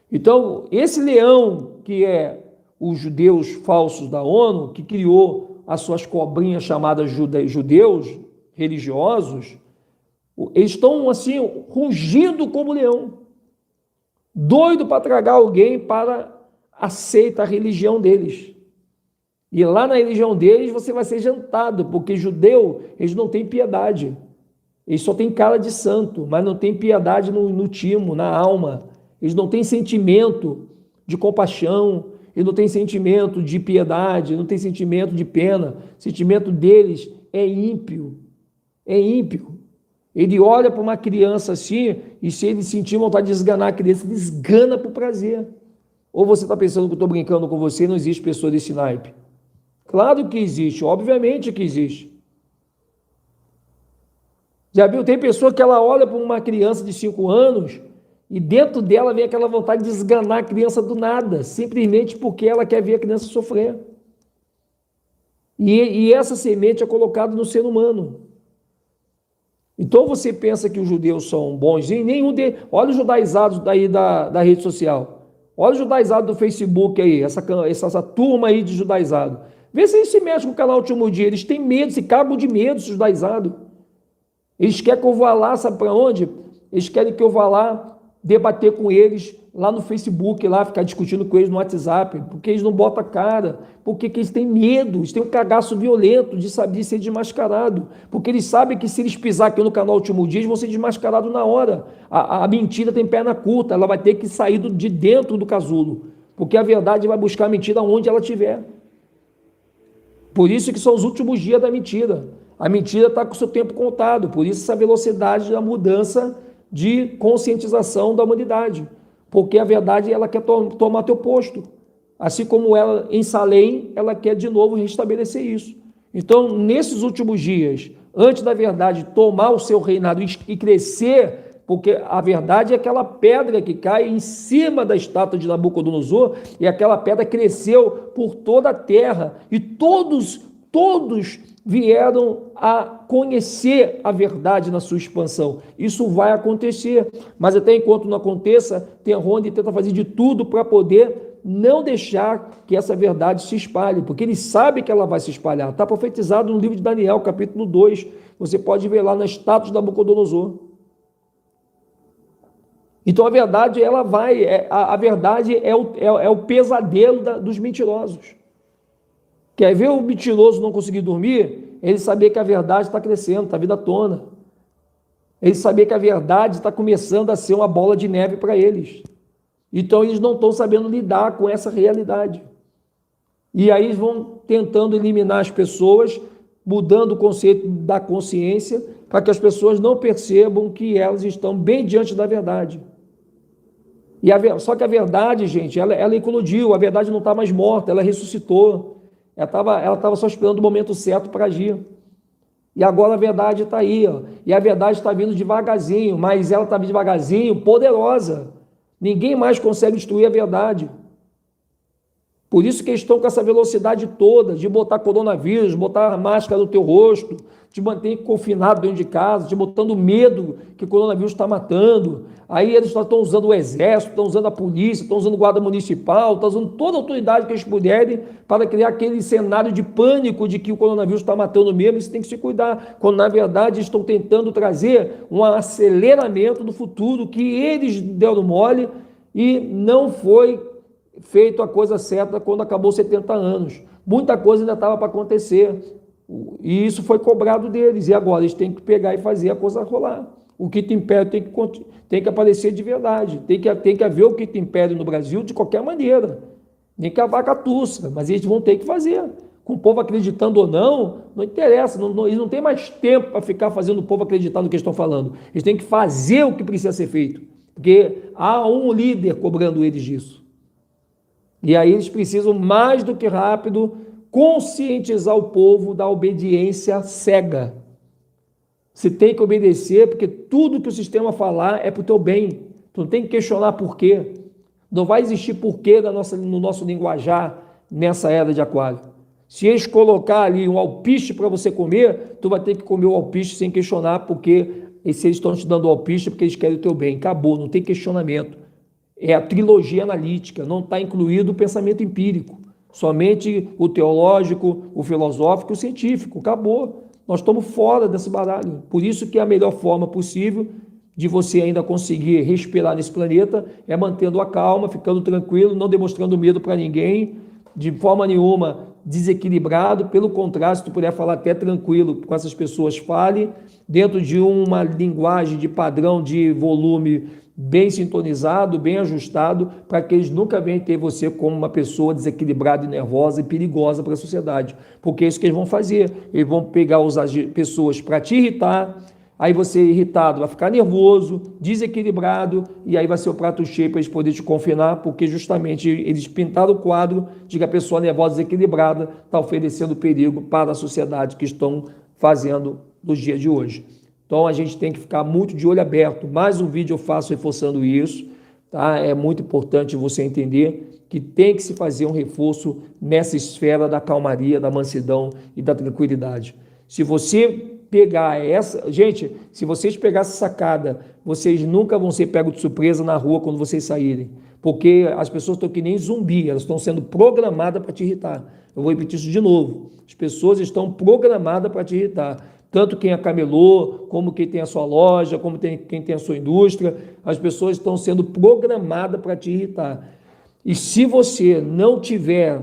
Speaker 1: Então, esse leão, que é os judeus falsos da ONU, que criou as suas cobrinhas chamadas judeus religiosos, eles estão assim, rugindo como leão, doido para tragar alguém para aceitar a religião deles. E lá na religião deles você vai ser jantado, porque judeu, eles não têm piedade. Eles só têm cara de santo, mas não têm piedade no timo, na alma. Eles não têm sentimento de compaixão, eles não têm sentimento de piedade, não têm sentimento de pena. O sentimento deles é ímpio. É ímpio. Ele olha para uma criança assim, e se ele sentir vontade de esganar a criança, ele esgana por prazer. Ou você está pensando que eu estou brincando com você, não existe pessoa desse naipe. Claro que existe, obviamente que existe. Já viu? Tem pessoa que ela olha para uma criança de 5 anos e dentro dela vem aquela vontade de esganar a criança do nada, simplesmente porque ela quer ver a criança sofrer. E essa semente é colocada no ser humano. Então você pensa que os judeus são bons, e nenhum deles. Olha os judaizados daí da rede social. Olha os judaizados do Facebook aí, essa turma aí de judaizado. Vê se eles se mexem com o canal Último Dia. Eles têm medo, se cagam de medo, esses judaizados. Eles querem que eu vá lá, sabe para onde? Eles querem que eu vá lá debater com eles lá no Facebook, lá ficar discutindo com eles no WhatsApp, porque eles não botam a cara, porque eles têm medo, eles têm um cagaço violento de saber ser desmascarado, porque eles sabem que se eles pisar aqui no canal Último Dia, eles vão ser desmascarados na hora. A mentira tem perna curta, ela vai ter que sair de dentro do casulo, porque a verdade vai buscar a mentira onde ela estiver. Por isso que são os últimos dias da mentira. A mentira está com o seu tempo contado, por isso essa velocidade da mudança de conscientização da humanidade, porque a verdade ela quer tomar teu posto, assim como ela em Salém, ela quer de novo restabelecer isso. Então, nesses últimos dias, antes da verdade tomar o seu reinado e crescer, porque a verdade é aquela pedra que cai em cima da estátua de Nabucodonosor, e aquela pedra cresceu por toda a terra, e todos vieram a conhecer a verdade na sua expansão. Isso vai acontecer, mas até enquanto não aconteça, tem Ronde tenta fazer de tudo para poder não deixar que essa verdade se espalhe, porque ele sabe que ela vai se espalhar. Está profetizado no livro de Daniel, capítulo 2. Você pode ver lá na estátua de Nabucodonosor. Então a verdade, ela vai, a verdade é o pesadelo dos mentirosos. Quer ver o mentiroso não conseguir dormir? Ele saber que a verdade está crescendo, está vindo à tona. Ele saber que a verdade está começando a ser uma bola de neve para eles. Então eles não estão sabendo lidar com essa realidade. E aí eles vão tentando eliminar as pessoas, mudando o conceito da consciência, para que as pessoas não percebam que elas estão bem diante da verdade. Só que a verdade, gente, ela eclodiu, a verdade não está mais morta, ela ressuscitou. Ela estava só esperando o momento certo para agir. E agora a verdade está aí, ó. E a verdade está vindo devagarzinho, mas ela está vindo devagarzinho, poderosa. Ninguém mais consegue destruir a verdade. Por isso que eles estão com essa velocidade toda, de botar coronavírus, botar a máscara no teu rosto, te manter confinado dentro de casa, te botando medo que o coronavírus está matando. Aí eles estão usando o exército, estão usando a polícia, estão usando a guarda municipal, estão usando toda a autoridade que eles puderem para criar aquele cenário de pânico de que o coronavírus está matando mesmo, e você tem que se cuidar, quando na verdade estão tentando trazer um aceleramento do futuro que eles deram mole e não foi feito a coisa certa quando acabou 70 anos. Muita coisa ainda estava para acontecer. E isso foi cobrado deles. E agora eles têm que pegar e fazer a coisa rolar. O quinto império tem que aparecer de verdade. Tem que haver o quinto império no Brasil de qualquer maneira. Nem que a vaca tussa, mas eles vão ter que fazer. Com o povo acreditando ou não, não interessa. Eles não têm mais tempo para ficar fazendo o povo acreditar no que eles estão falando. Eles têm que fazer o que precisa ser feito. Porque há um líder cobrando eles disso. E aí eles precisam, mais do que rápido, conscientizar o povo da obediência cega. Você tem que obedecer, porque tudo que o sistema falar é para o teu bem. Tu não tem que questionar por quê. Não vai existir porquê no nosso linguajar nessa era de aquário. Se eles colocar ali um alpiste para você comer, tu vai ter que comer o alpiste sem questionar porque se eles estão te dando o alpiste porque eles querem o teu bem. Acabou, não tem questionamento. É a trilogia analítica, não está incluído o pensamento empírico. Somente o teológico, o filosófico e o científico. Acabou. Nós estamos fora desse baralho. Por isso que a melhor forma possível de você ainda conseguir respirar nesse planeta é mantendo a calma, ficando tranquilo, não demonstrando medo para ninguém, de forma nenhuma desequilibrado. Pelo contrário, se tu puder falar até tranquilo com essas pessoas, fale dentro de uma linguagem de padrão, de volume bem sintonizado, bem ajustado, para que eles nunca venham ter você como uma pessoa desequilibrada e nervosa e perigosa para a sociedade, porque é isso que eles vão fazer. Eles vão pegar pessoas para te irritar, Aí você irritado, vai ficar nervoso, desequilibrado, e aí vai ser o prato cheio para eles poderem te confinar, porque justamente eles pintaram o quadro de que a pessoa nervosa, desequilibrada, está oferecendo perigo para a sociedade que estão fazendo nos dias de hoje. Então a gente tem que ficar muito de olho aberto. Mais um vídeo eu faço reforçando isso, tá? É muito importante você entender que tem que se fazer um reforço nessa esfera da calmaria, da mansidão e da tranquilidade. Se você pegar essa... Gente, se vocês pegarem essa sacada, vocês nunca vão ser pegos de surpresa na rua quando vocês saírem. Porque as pessoas estão que nem zumbi, elas estão sendo programadas para te irritar. Eu vou repetir isso de novo. As pessoas estão programadas para te irritar. Tanto quem é camelô, como quem tem a sua loja, como quem tem a sua indústria. As pessoas estão sendo programadas para te irritar. E se você não tiver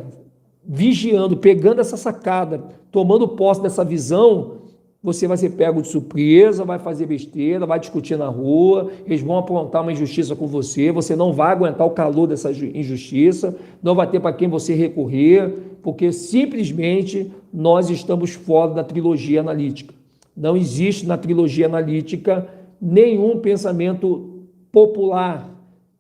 Speaker 1: vigiando, pegando essa sacada, tomando posse dessa visão, você vai ser pego de surpresa, vai fazer besteira, vai discutir na rua, eles vão aprontar uma injustiça com você, você não vai aguentar o calor dessa injustiça, não vai ter para quem você recorrer, porque simplesmente nós estamos fora da trilogia analítica. Não existe na trilogia analítica nenhum pensamento popular,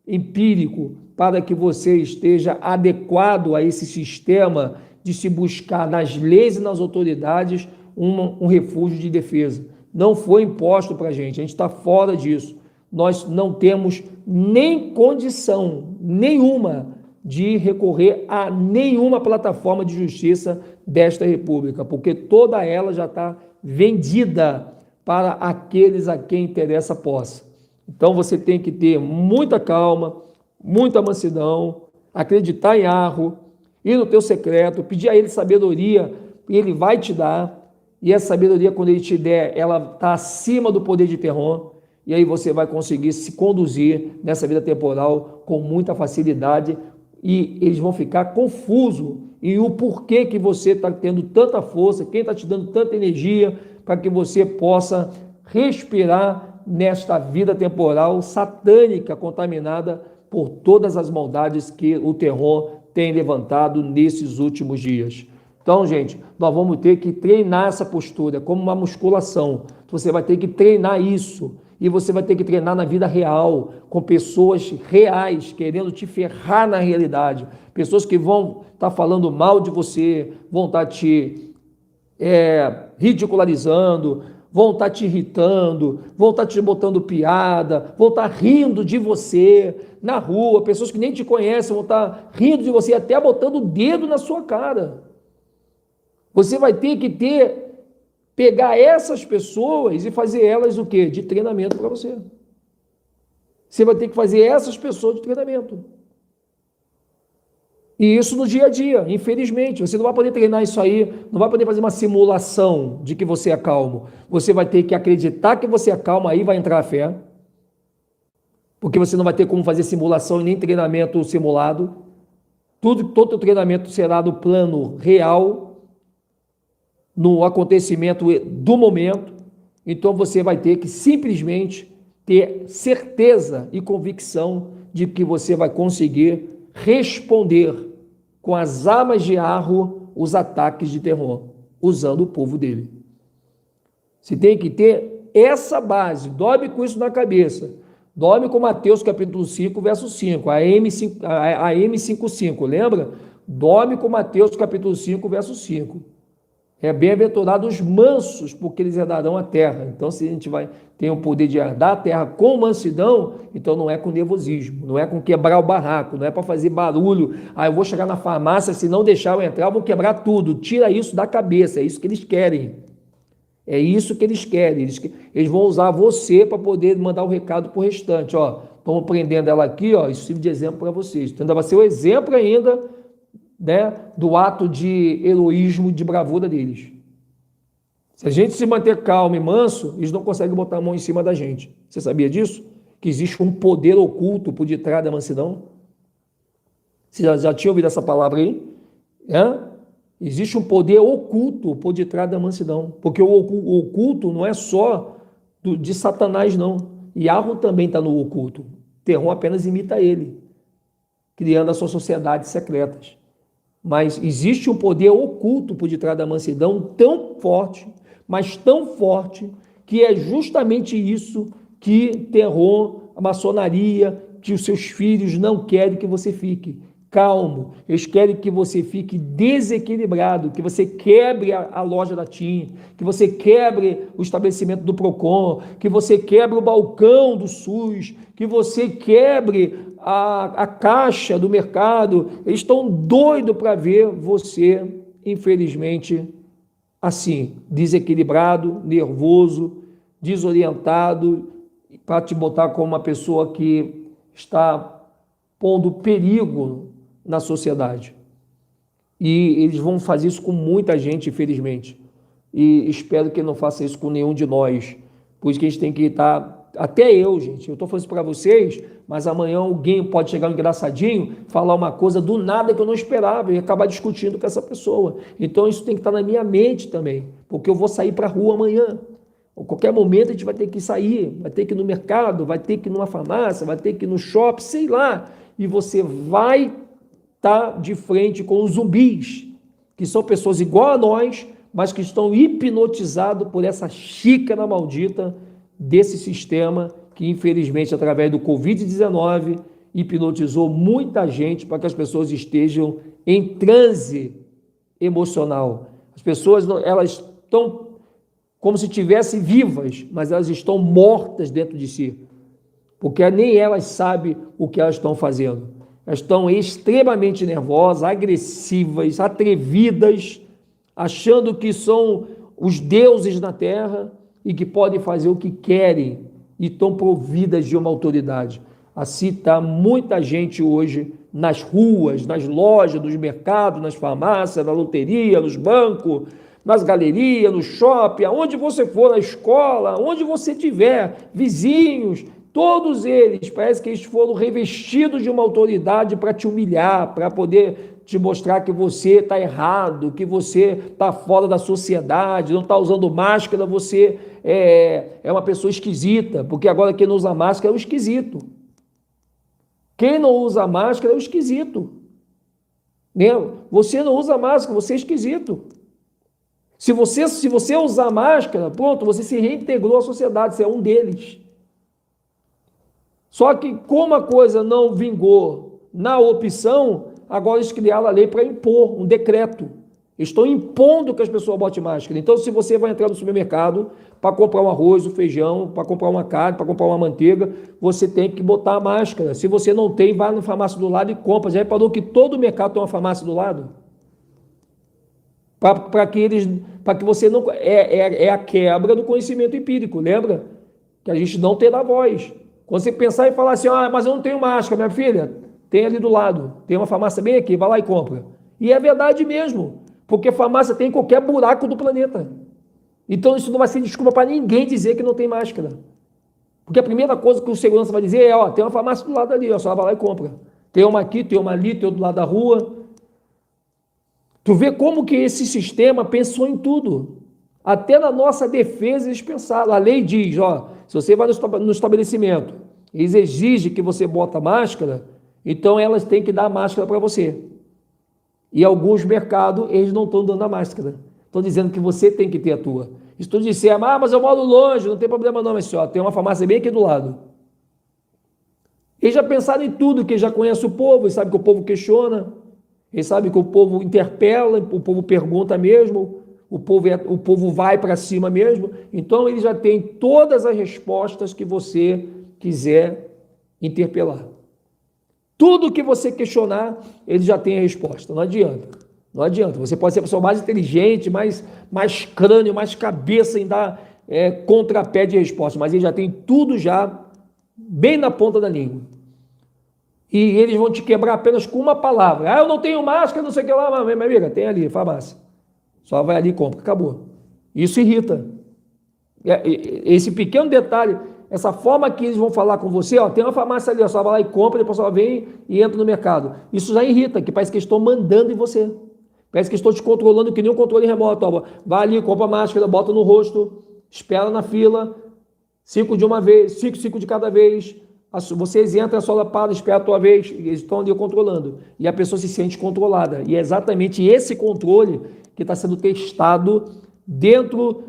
Speaker 1: empírico, para que você esteja adequado a esse sistema de se buscar nas leis e nas autoridades um refúgio de defesa. Não foi imposto para a gente está fora disso. Nós não temos nem condição nenhuma de recorrer a nenhuma plataforma de justiça desta república, porque toda ela já está vendida para aqueles a quem interessa a posse. Então você tem que ter muita calma, muita mansidão, acreditar em Arro, ir no teu secreto, pedir a ele sabedoria, e ele vai te dar. E essa sabedoria, quando ele te der, ela está acima do poder de Terron, e aí você vai conseguir se conduzir nessa vida temporal com muita facilidade, e eles vão ficar confusos em o porquê que você está tendo tanta força, quem está te dando tanta energia, para que você possa respirar nesta vida temporal satânica, contaminada por todas as maldades que o Terron tem levantado nesses últimos dias. Então, gente, nós vamos ter que treinar essa postura, como uma musculação. Você vai ter que treinar isso. E você vai ter que treinar na vida real, com pessoas reais, querendo te ferrar na realidade. Pessoas que vão estar falando mal de você, vão estar te ridicularizando, vão estar te irritando, vão estar te botando piada, vão estar rindo de você na rua. Pessoas que nem te conhecem vão estar rindo de você, até botando o dedo na sua cara. Você vai ter que pegar essas pessoas e fazer elas o quê? De treinamento para você. Você vai ter que fazer essas pessoas de treinamento. E isso no dia a dia, infelizmente. Você não vai poder treinar isso aí, não vai poder fazer uma simulação de que você é calmo. Você vai ter que acreditar que você é calmo, aí vai entrar a fé. Porque você não vai ter como fazer simulação e nem treinamento simulado. Todo o treinamento será no plano real, no acontecimento do momento. Então você vai ter que simplesmente ter certeza e convicção de que você vai conseguir responder com as armas de Arro os ataques de Terron, usando o povo dele. Você tem que ter essa base, dorme com isso na cabeça. Dorme com Mateus capítulo 5, verso 5, a M55, lembra? Dorme com Mateus capítulo 5, verso 5. Bem-aventurados os mansos, porque eles herdarão a terra. Então, se a gente ter o poder de herdar a terra com mansidão, então não é com nervosismo, não é com quebrar o barraco, não é para fazer barulho. Eu vou chegar na farmácia, se não deixar eu entrar, eu vou quebrar tudo. Tira isso da cabeça, é isso que eles querem. É isso que eles querem. Eles vão usar você para poder mandar o recado para o restante. Estamos prendendo ela aqui, isso serve de exemplo para vocês. Então, vai ser o exemplo ainda, do ato de heroísmo, de bravura deles. Se a gente se manter calmo e manso, eles não conseguem botar a mão em cima da gente. Você sabia disso? Que existe um poder oculto por detrás da mansidão? Você já tinha ouvido essa palavra aí? Existe um poder oculto por detrás da mansidão, porque o oculto não é só de Satanás, não. Iarro também está no oculto. Terron apenas imita ele, criando as suas sociedades secretas. Mas existe um poder oculto por detrás da mansidão tão forte, mas tão forte, que é justamente isso que Terron, a maçonaria, que os seus filhos não querem que você fique calmo, eles querem que você fique desequilibrado, que você quebre a loja da TIM, que você quebre o estabelecimento do Procon, que você quebre o balcão do SUS, que você quebre a caixa do mercado. Eles estão doidos para ver você, infelizmente, assim, desequilibrado, nervoso, desorientado, para te botar como uma pessoa que está pondo perigo na sociedade. E eles vão fazer isso com muita gente, infelizmente. E espero que não faça isso com nenhum de nós. Por isso que a gente tem que estar... Até eu, gente, eu estou falando isso para vocês, mas amanhã alguém pode chegar um engraçadinho, falar uma coisa do nada que eu não esperava e acabar discutindo com essa pessoa. Então isso tem que estar na minha mente também, porque eu vou sair para a rua amanhã. A qualquer momento a gente vai ter que sair, vai ter que ir no mercado, vai ter que ir numa farmácia, vai ter que ir no shopping, sei lá. E você vai estar de frente com os zumbis, que são pessoas igual a nós, mas que estão hipnotizados por essa xícara maldita desse sistema que, infelizmente, através do Covid-19, hipnotizou muita gente para que as pessoas estejam em transe emocional. As pessoas, elas estão como se estivessem vivas, mas elas estão mortas dentro de si, porque nem elas sabem o que elas estão fazendo. Elas estão extremamente nervosas, agressivas, atrevidas, achando que são os deuses na terra e que podem fazer o que querem e estão providas de uma autoridade. Assim está muita gente hoje nas ruas, nas lojas, nos mercados, nas farmácias, na loteria, nos bancos, nas galerias, no shopping, aonde você for, na escola, onde você tiver, vizinhos, todos eles, parece que eles foram revestidos de uma autoridade para te humilhar, para poder te mostrar que você está errado, que você está fora da sociedade, não está usando máscara, você é uma pessoa esquisita, porque agora quem não usa máscara é o esquisito. Quem não usa máscara é o esquisito. Né? Você não usa máscara, você é esquisito. Se você usar máscara, pronto, você se reintegrou à sociedade, você é um deles. Só que como a coisa não vingou na opção, agora eles criaram a lei para impor um decreto. Estão impondo que as pessoas botem máscara. Então, se você vai entrar no supermercado para comprar um arroz, um feijão, para comprar uma carne, para comprar uma manteiga, você tem que botar a máscara. Se você não tem, vai na farmácia do lado e compra. Já reparou que todo mercado tem uma farmácia do lado? Para que você não... É a quebra do conhecimento empírico, lembra? Que a gente não terá voz. Quando você pensar e falar assim, mas eu não tenho máscara, minha filha, tem ali do lado, tem uma farmácia bem aqui, vai lá e compra. E é verdade mesmo, porque farmácia tem em qualquer buraco do planeta. Então isso não vai ser desculpa para ninguém dizer que não tem máscara. Porque a primeira coisa que o segurança vai dizer é, tem uma farmácia do lado ali, só vai lá e compra. Tem uma aqui, tem uma ali, tem outro lado da rua. Tu vê como que esse sistema pensou em tudo. Até na nossa defesa eles pensaram. A lei diz, se você vai no estabelecimento, eles exigem que você bota máscara, então elas têm que dar a máscara para você. E alguns mercados, eles não estão dando a máscara. Estão dizendo que você tem que ter a tua. Se tu disser, mas eu moro longe, não tem problema não, mas tem uma farmácia bem aqui do lado. Eles já pensaram em tudo, que já conhece o povo, eles sabem que o povo questiona, eles sabem que o povo interpela, o povo pergunta mesmo, o povo vai para cima mesmo. Então, eles já têm todas as respostas que você quiser interpelar. Tudo que você questionar, ele já tem a resposta. Não adianta. Não adianta. Você pode ser a pessoa mais inteligente, mais crânio, mais cabeça em dar contrapé de resposta, mas ele já tem tudo já bem na ponta da língua. E eles vão te quebrar apenas com uma palavra. Eu não tenho máscara, não sei o que lá, mas, minha amiga, tem ali, farmácia. Só vai ali e compra, acabou. Isso irrita. Esse pequeno detalhe, essa forma que eles vão falar com você, tem uma farmácia ali, só vai lá e compra, depois só vem e entra no mercado. Isso já irrita, que parece que eles estão mandando em você. Parece que eles estão te controlando que nem um controle remoto. Vai ali, compra máscara, bota no rosto, espera na fila, 5 de uma vez, 5 de cada vez. Vocês entram, a sola para, espera a tua vez, eles estão ali controlando. E a pessoa se sente controlada. E é exatamente esse controle que está sendo testado dentro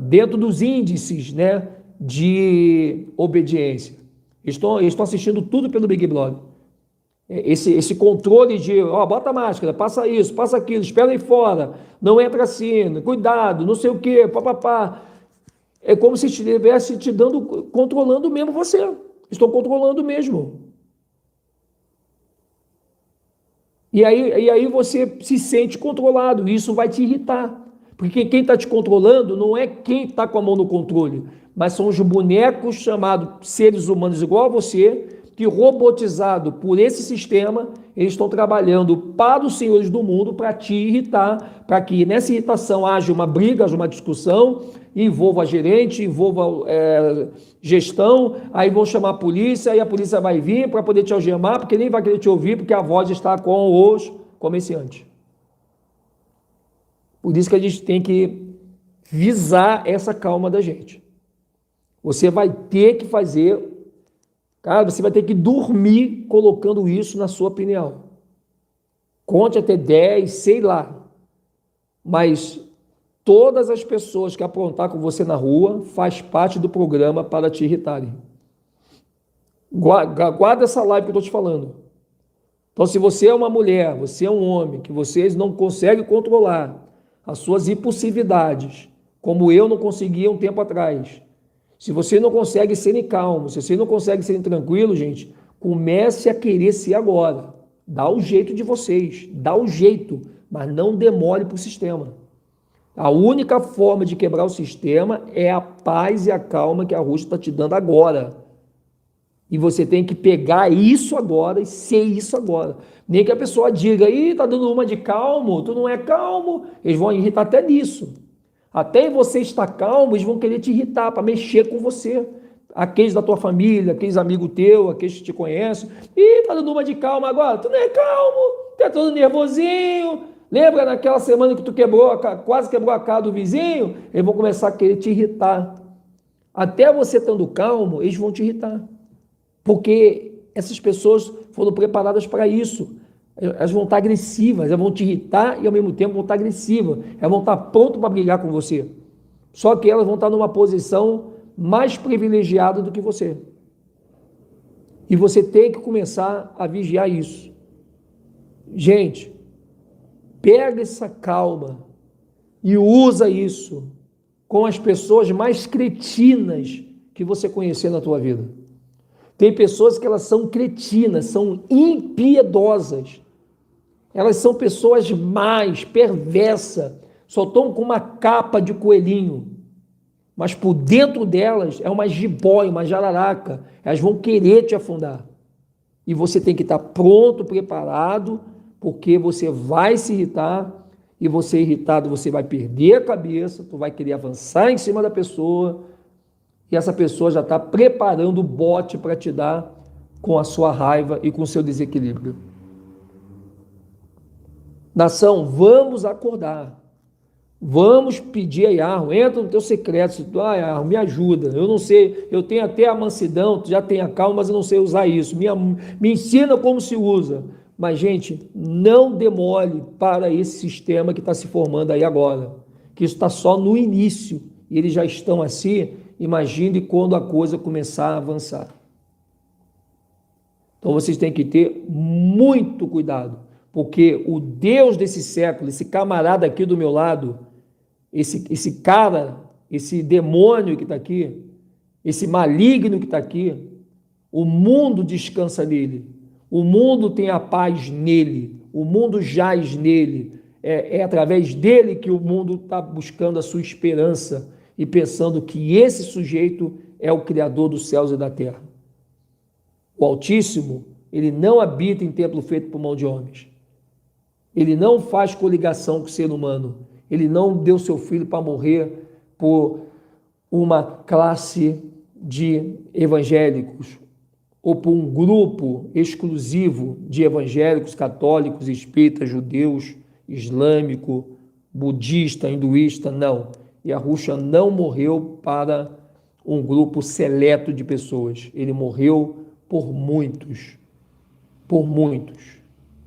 Speaker 1: dentro dos índices, né, de obediência. Estão assistindo tudo pelo Big Blog. Esse controle de, bota a máscara, passa isso, passa aquilo, espera aí fora, não entra assim, cuidado, não sei o quê, papapá. É como se estivesse te dando, controlando mesmo você. Estão controlando mesmo. E aí você se sente controlado, e isso vai te irritar. Porque quem está te controlando não é quem está com a mão no controle, mas são os bonecos chamados seres humanos igual a você, que robotizado por esse sistema, eles estão trabalhando para os senhores do mundo para te irritar, para que nessa irritação haja uma briga, haja uma discussão, envolva gerente, envolva gestão, aí vão chamar a polícia, aí a polícia vai vir para poder te algemar, porque nem vai querer te ouvir, porque a voz está com os comerciantes. Por isso que a gente tem que visar essa calma da gente. Você vai ter que fazer, cara, você vai ter que dormir colocando isso na sua opinião. Conte até 10, sei lá. Mas todas as pessoas que aprontar com você na rua faz parte do programa para te irritarem. Guarda essa live que eu estou te falando. Então, se você é uma mulher, você é um homem, que vocês não conseguem controlar as suas impulsividades, como eu não conseguia um tempo atrás, se você não consegue ser calmo, se você não consegue ser tranquilo, gente, comece a querer ser agora. Dá o jeito de vocês, dá o jeito, mas não demore para o sistema. A única forma de quebrar o sistema é a paz e a calma que a Rússia está te dando agora. E você tem que pegar isso agora e ser isso agora. Nem que a pessoa diga, tá dando uma de calmo, tu não é calmo. Eles vão irritar até nisso. Até você estar calmo, eles vão querer te irritar, para mexer com você. Aqueles da tua família, aqueles amigos teus, aqueles que te conhecem. Tá dando uma de calma agora, tu não é calmo, tu é todo nervosinho. Lembra naquela semana que tu quase quebrou a cara do vizinho? Eles vão começar a querer te irritar. Até você estando calmo, eles vão te irritar. Porque essas pessoas foram preparadas para isso. Elas vão estar agressivas, elas vão te irritar e ao mesmo tempo vão estar agressivas. Elas vão estar prontas para brigar com você. Só que elas vão estar numa posição mais privilegiada do que você. E você tem que começar a vigiar isso. Gente, pega essa calma e usa isso com as pessoas mais cretinas que você conhecer na tua vida. Tem pessoas que elas são cretinas, são impiedosas. Elas são pessoas más, perversas, só estão com uma capa de coelhinho. Mas por dentro delas é uma jiboia, uma jararaca. Elas vão querer te afundar. E você tem que estar pronto, preparado, porque você vai se irritar, e você irritado, você vai perder a cabeça, tu vai querer avançar em cima da pessoa, e essa pessoa já está preparando o bote para te dar com a sua raiva e com o seu desequilíbrio. Nação, vamos acordar. Vamos pedir a Yahweh, entra no teu secreto, Yahweh, me ajuda, eu não sei, eu tenho até a mansidão, tu já tem a calma, mas eu não sei usar isso, me ensina como se usa. Mas, gente, não demore para esse sistema que está se formando aí agora, que isso está só no início, e eles já estão assim, imagine quando a coisa começar a avançar. Então, vocês têm que ter muito cuidado, porque o Deus desse século, esse camarada aqui do meu lado, esse cara, esse demônio que está aqui, esse maligno que está aqui, o mundo descansa nele, o mundo tem a paz nele, o mundo jaz nele, é através dele que o mundo está buscando a sua esperança e pensando que esse sujeito é o Criador dos céus e da terra. O Altíssimo, ele não habita em templo feito por mão de homens. Ele não faz coligação com o ser humano. Ele não deu seu filho para morrer por uma classe de evangélicos ou por um grupo exclusivo de evangélicos, católicos, espíritas, judeus, islâmico, budista, hinduísta, não. Yahushua não morreu para um grupo seleto de pessoas. Ele morreu por muitos. Por muitos.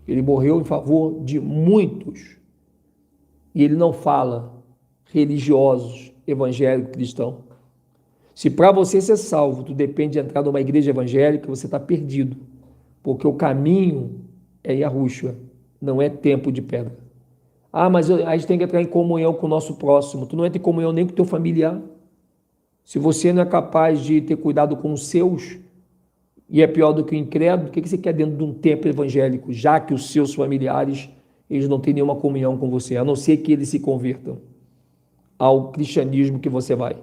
Speaker 1: Ele morreu em favor de muitos. E ele não fala religiosos, evangélicos, cristãos. Se para você ser salvo, tu depende de entrar numa igreja evangélica, você está perdido. Porque o caminho é Yahushua, não é tempo de pedra. Ah, mas a gente tem que entrar em comunhão com o nosso próximo. Tu não entra em comunhão nem com o teu familiar. Se você não é capaz de ter cuidado com os seus, e é pior do que o incrédulo, o que você quer dentro de um templo evangélico, já que os seus familiares, eles não têm nenhuma comunhão com você, a não ser que eles se convertam ao cristianismo que você vai.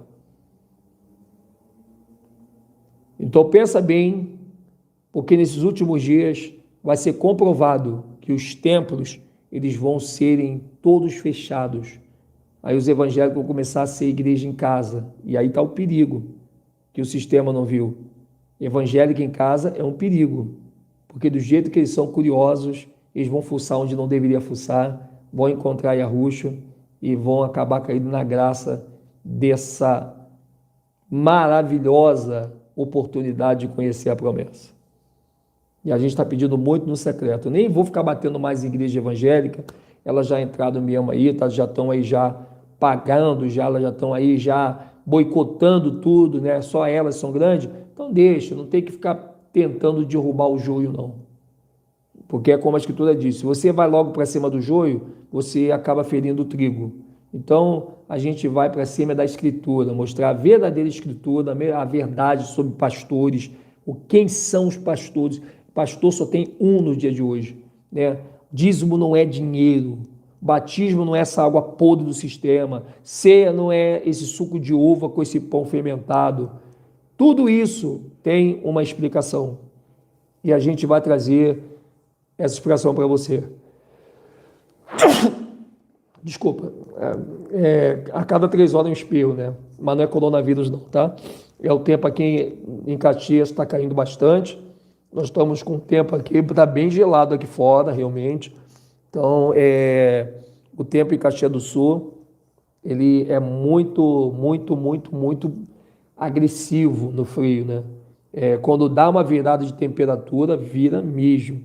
Speaker 1: Então pensa bem, porque nesses últimos dias vai ser comprovado que os templos, eles vão serem todos fechados. Aí os evangélicos vão começar a ser igreja em casa, e aí está o perigo, que o sistema não viu. Evangélico em casa é um perigo, porque do jeito que eles são curiosos, eles vão fuçar onde não deveria fuçar, vão encontrar Yahushua e vão acabar caindo na graça dessa maravilhosa oportunidade de conhecer a promessa. E a gente está pedindo muito no secreto. Eu nem vou ficar batendo mais em igreja evangélica, elas já entraram mesmo aí, tá, já estão aí já pagando, elas já estão aí já boicotando tudo, né? Só elas são grandes. Então deixa, não tem que ficar tentando derrubar o joio, não. Porque é como a Escritura diz, se você vai logo para cima do joio, você acaba ferindo o trigo. Então a gente vai para cima da Escritura, mostrar a verdadeira Escritura, a verdade sobre pastores, quem são os pastores. Pastor só tem um no dia de hoje, né? Dízimo não é dinheiro, batismo não é essa água podre do sistema, ceia não é esse suco de uva com esse pão fermentado. Tudo isso tem uma explicação e a gente vai trazer essa explicação para você. Desculpa, a cada 3 horas um espirro, né? Mas não é coronavírus não, tá? É o tempo aqui em Caxias está caindo bastante. Nós estamos com o tempo aqui, está bem gelado aqui fora, realmente. Então, o tempo em Caxias do Sul, ele é muito, muito, muito, muito agressivo no frio, né? Quando dá uma virada de temperatura, vira mijo.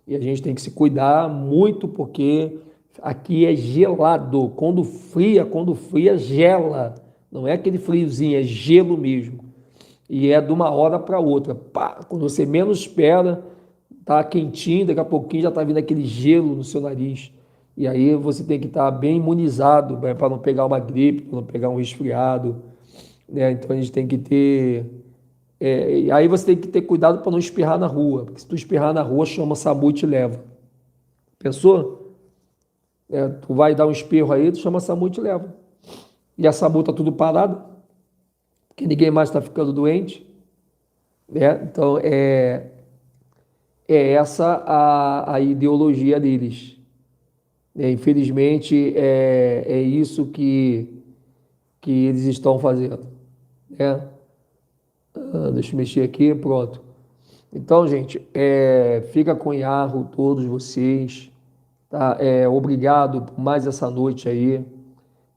Speaker 1: E a gente tem que se cuidar muito, porque aqui é gelado. Quando fria, gela. Não é aquele friozinho, é gelo mesmo. E é de uma hora para outra. Pá, quando você menos espera, tá quentinho, daqui a pouquinho já está vindo aquele gelo no seu nariz. E aí você tem que estar bem imunizado, né, para não pegar uma gripe, para não pegar um resfriado, né? Então a gente tem que ter. E aí você tem que ter cuidado para não espirrar na rua, porque se tu espirrar na rua, chama SAMU e te leva. Pensou? Tu vai dar um espirro aí, tu chama SAMU e te leva. E a SAMU está tudo parado, porque ninguém mais está ficando doente, né? Então essa a ideologia deles. Infelizmente é isso que eles estão fazendo, né? Deixa eu mexer aqui, pronto. Então, gente, fica com Yarro, todos vocês, tá? Obrigado por mais essa noite aí,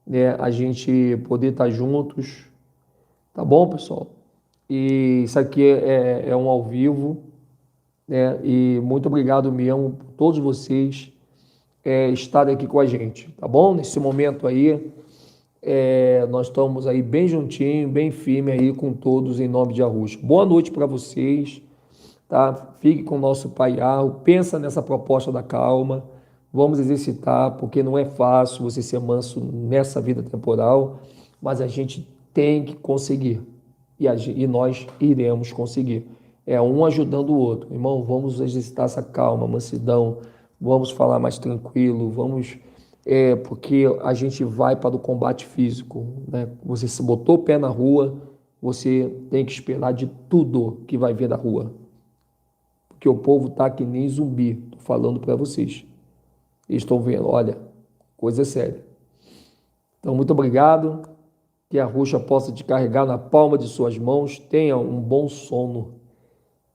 Speaker 1: né? A gente poder estar juntos, tá bom, pessoal? E isso aqui é um ao vivo, né? E muito obrigado mesmo por todos vocês estarem aqui com a gente, tá bom? Nesse momento aí, nós estamos aí bem juntinho, bem firme aí com todos em nome de Yahushua. Boa noite para vocês, tá? Fique com o nosso Pai Yarro, pensa nessa proposta da calma, vamos exercitar, porque não é fácil você ser manso nessa vida temporal, mas a gente tem que conseguir, e nós iremos conseguir. Um ajudando o outro. Irmão, vamos exercitar essa calma, mansidão, vamos falar mais tranquilo, vamos... porque a gente vai para o combate físico, né? Você se botou o pé na rua, você tem que esperar de tudo que vai vir da rua. Porque o povo está que nem zumbi, tô falando para vocês. Eles estão vendo, olha, coisa séria. Então, muito obrigado, que a Yahushua possa te carregar na palma de suas mãos, tenha um bom sono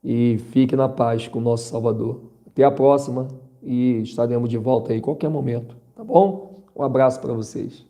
Speaker 1: e fique na paz com o nosso Salvador. Até a próxima e estaremos de volta aí em qualquer momento, tá bom? Um abraço para vocês.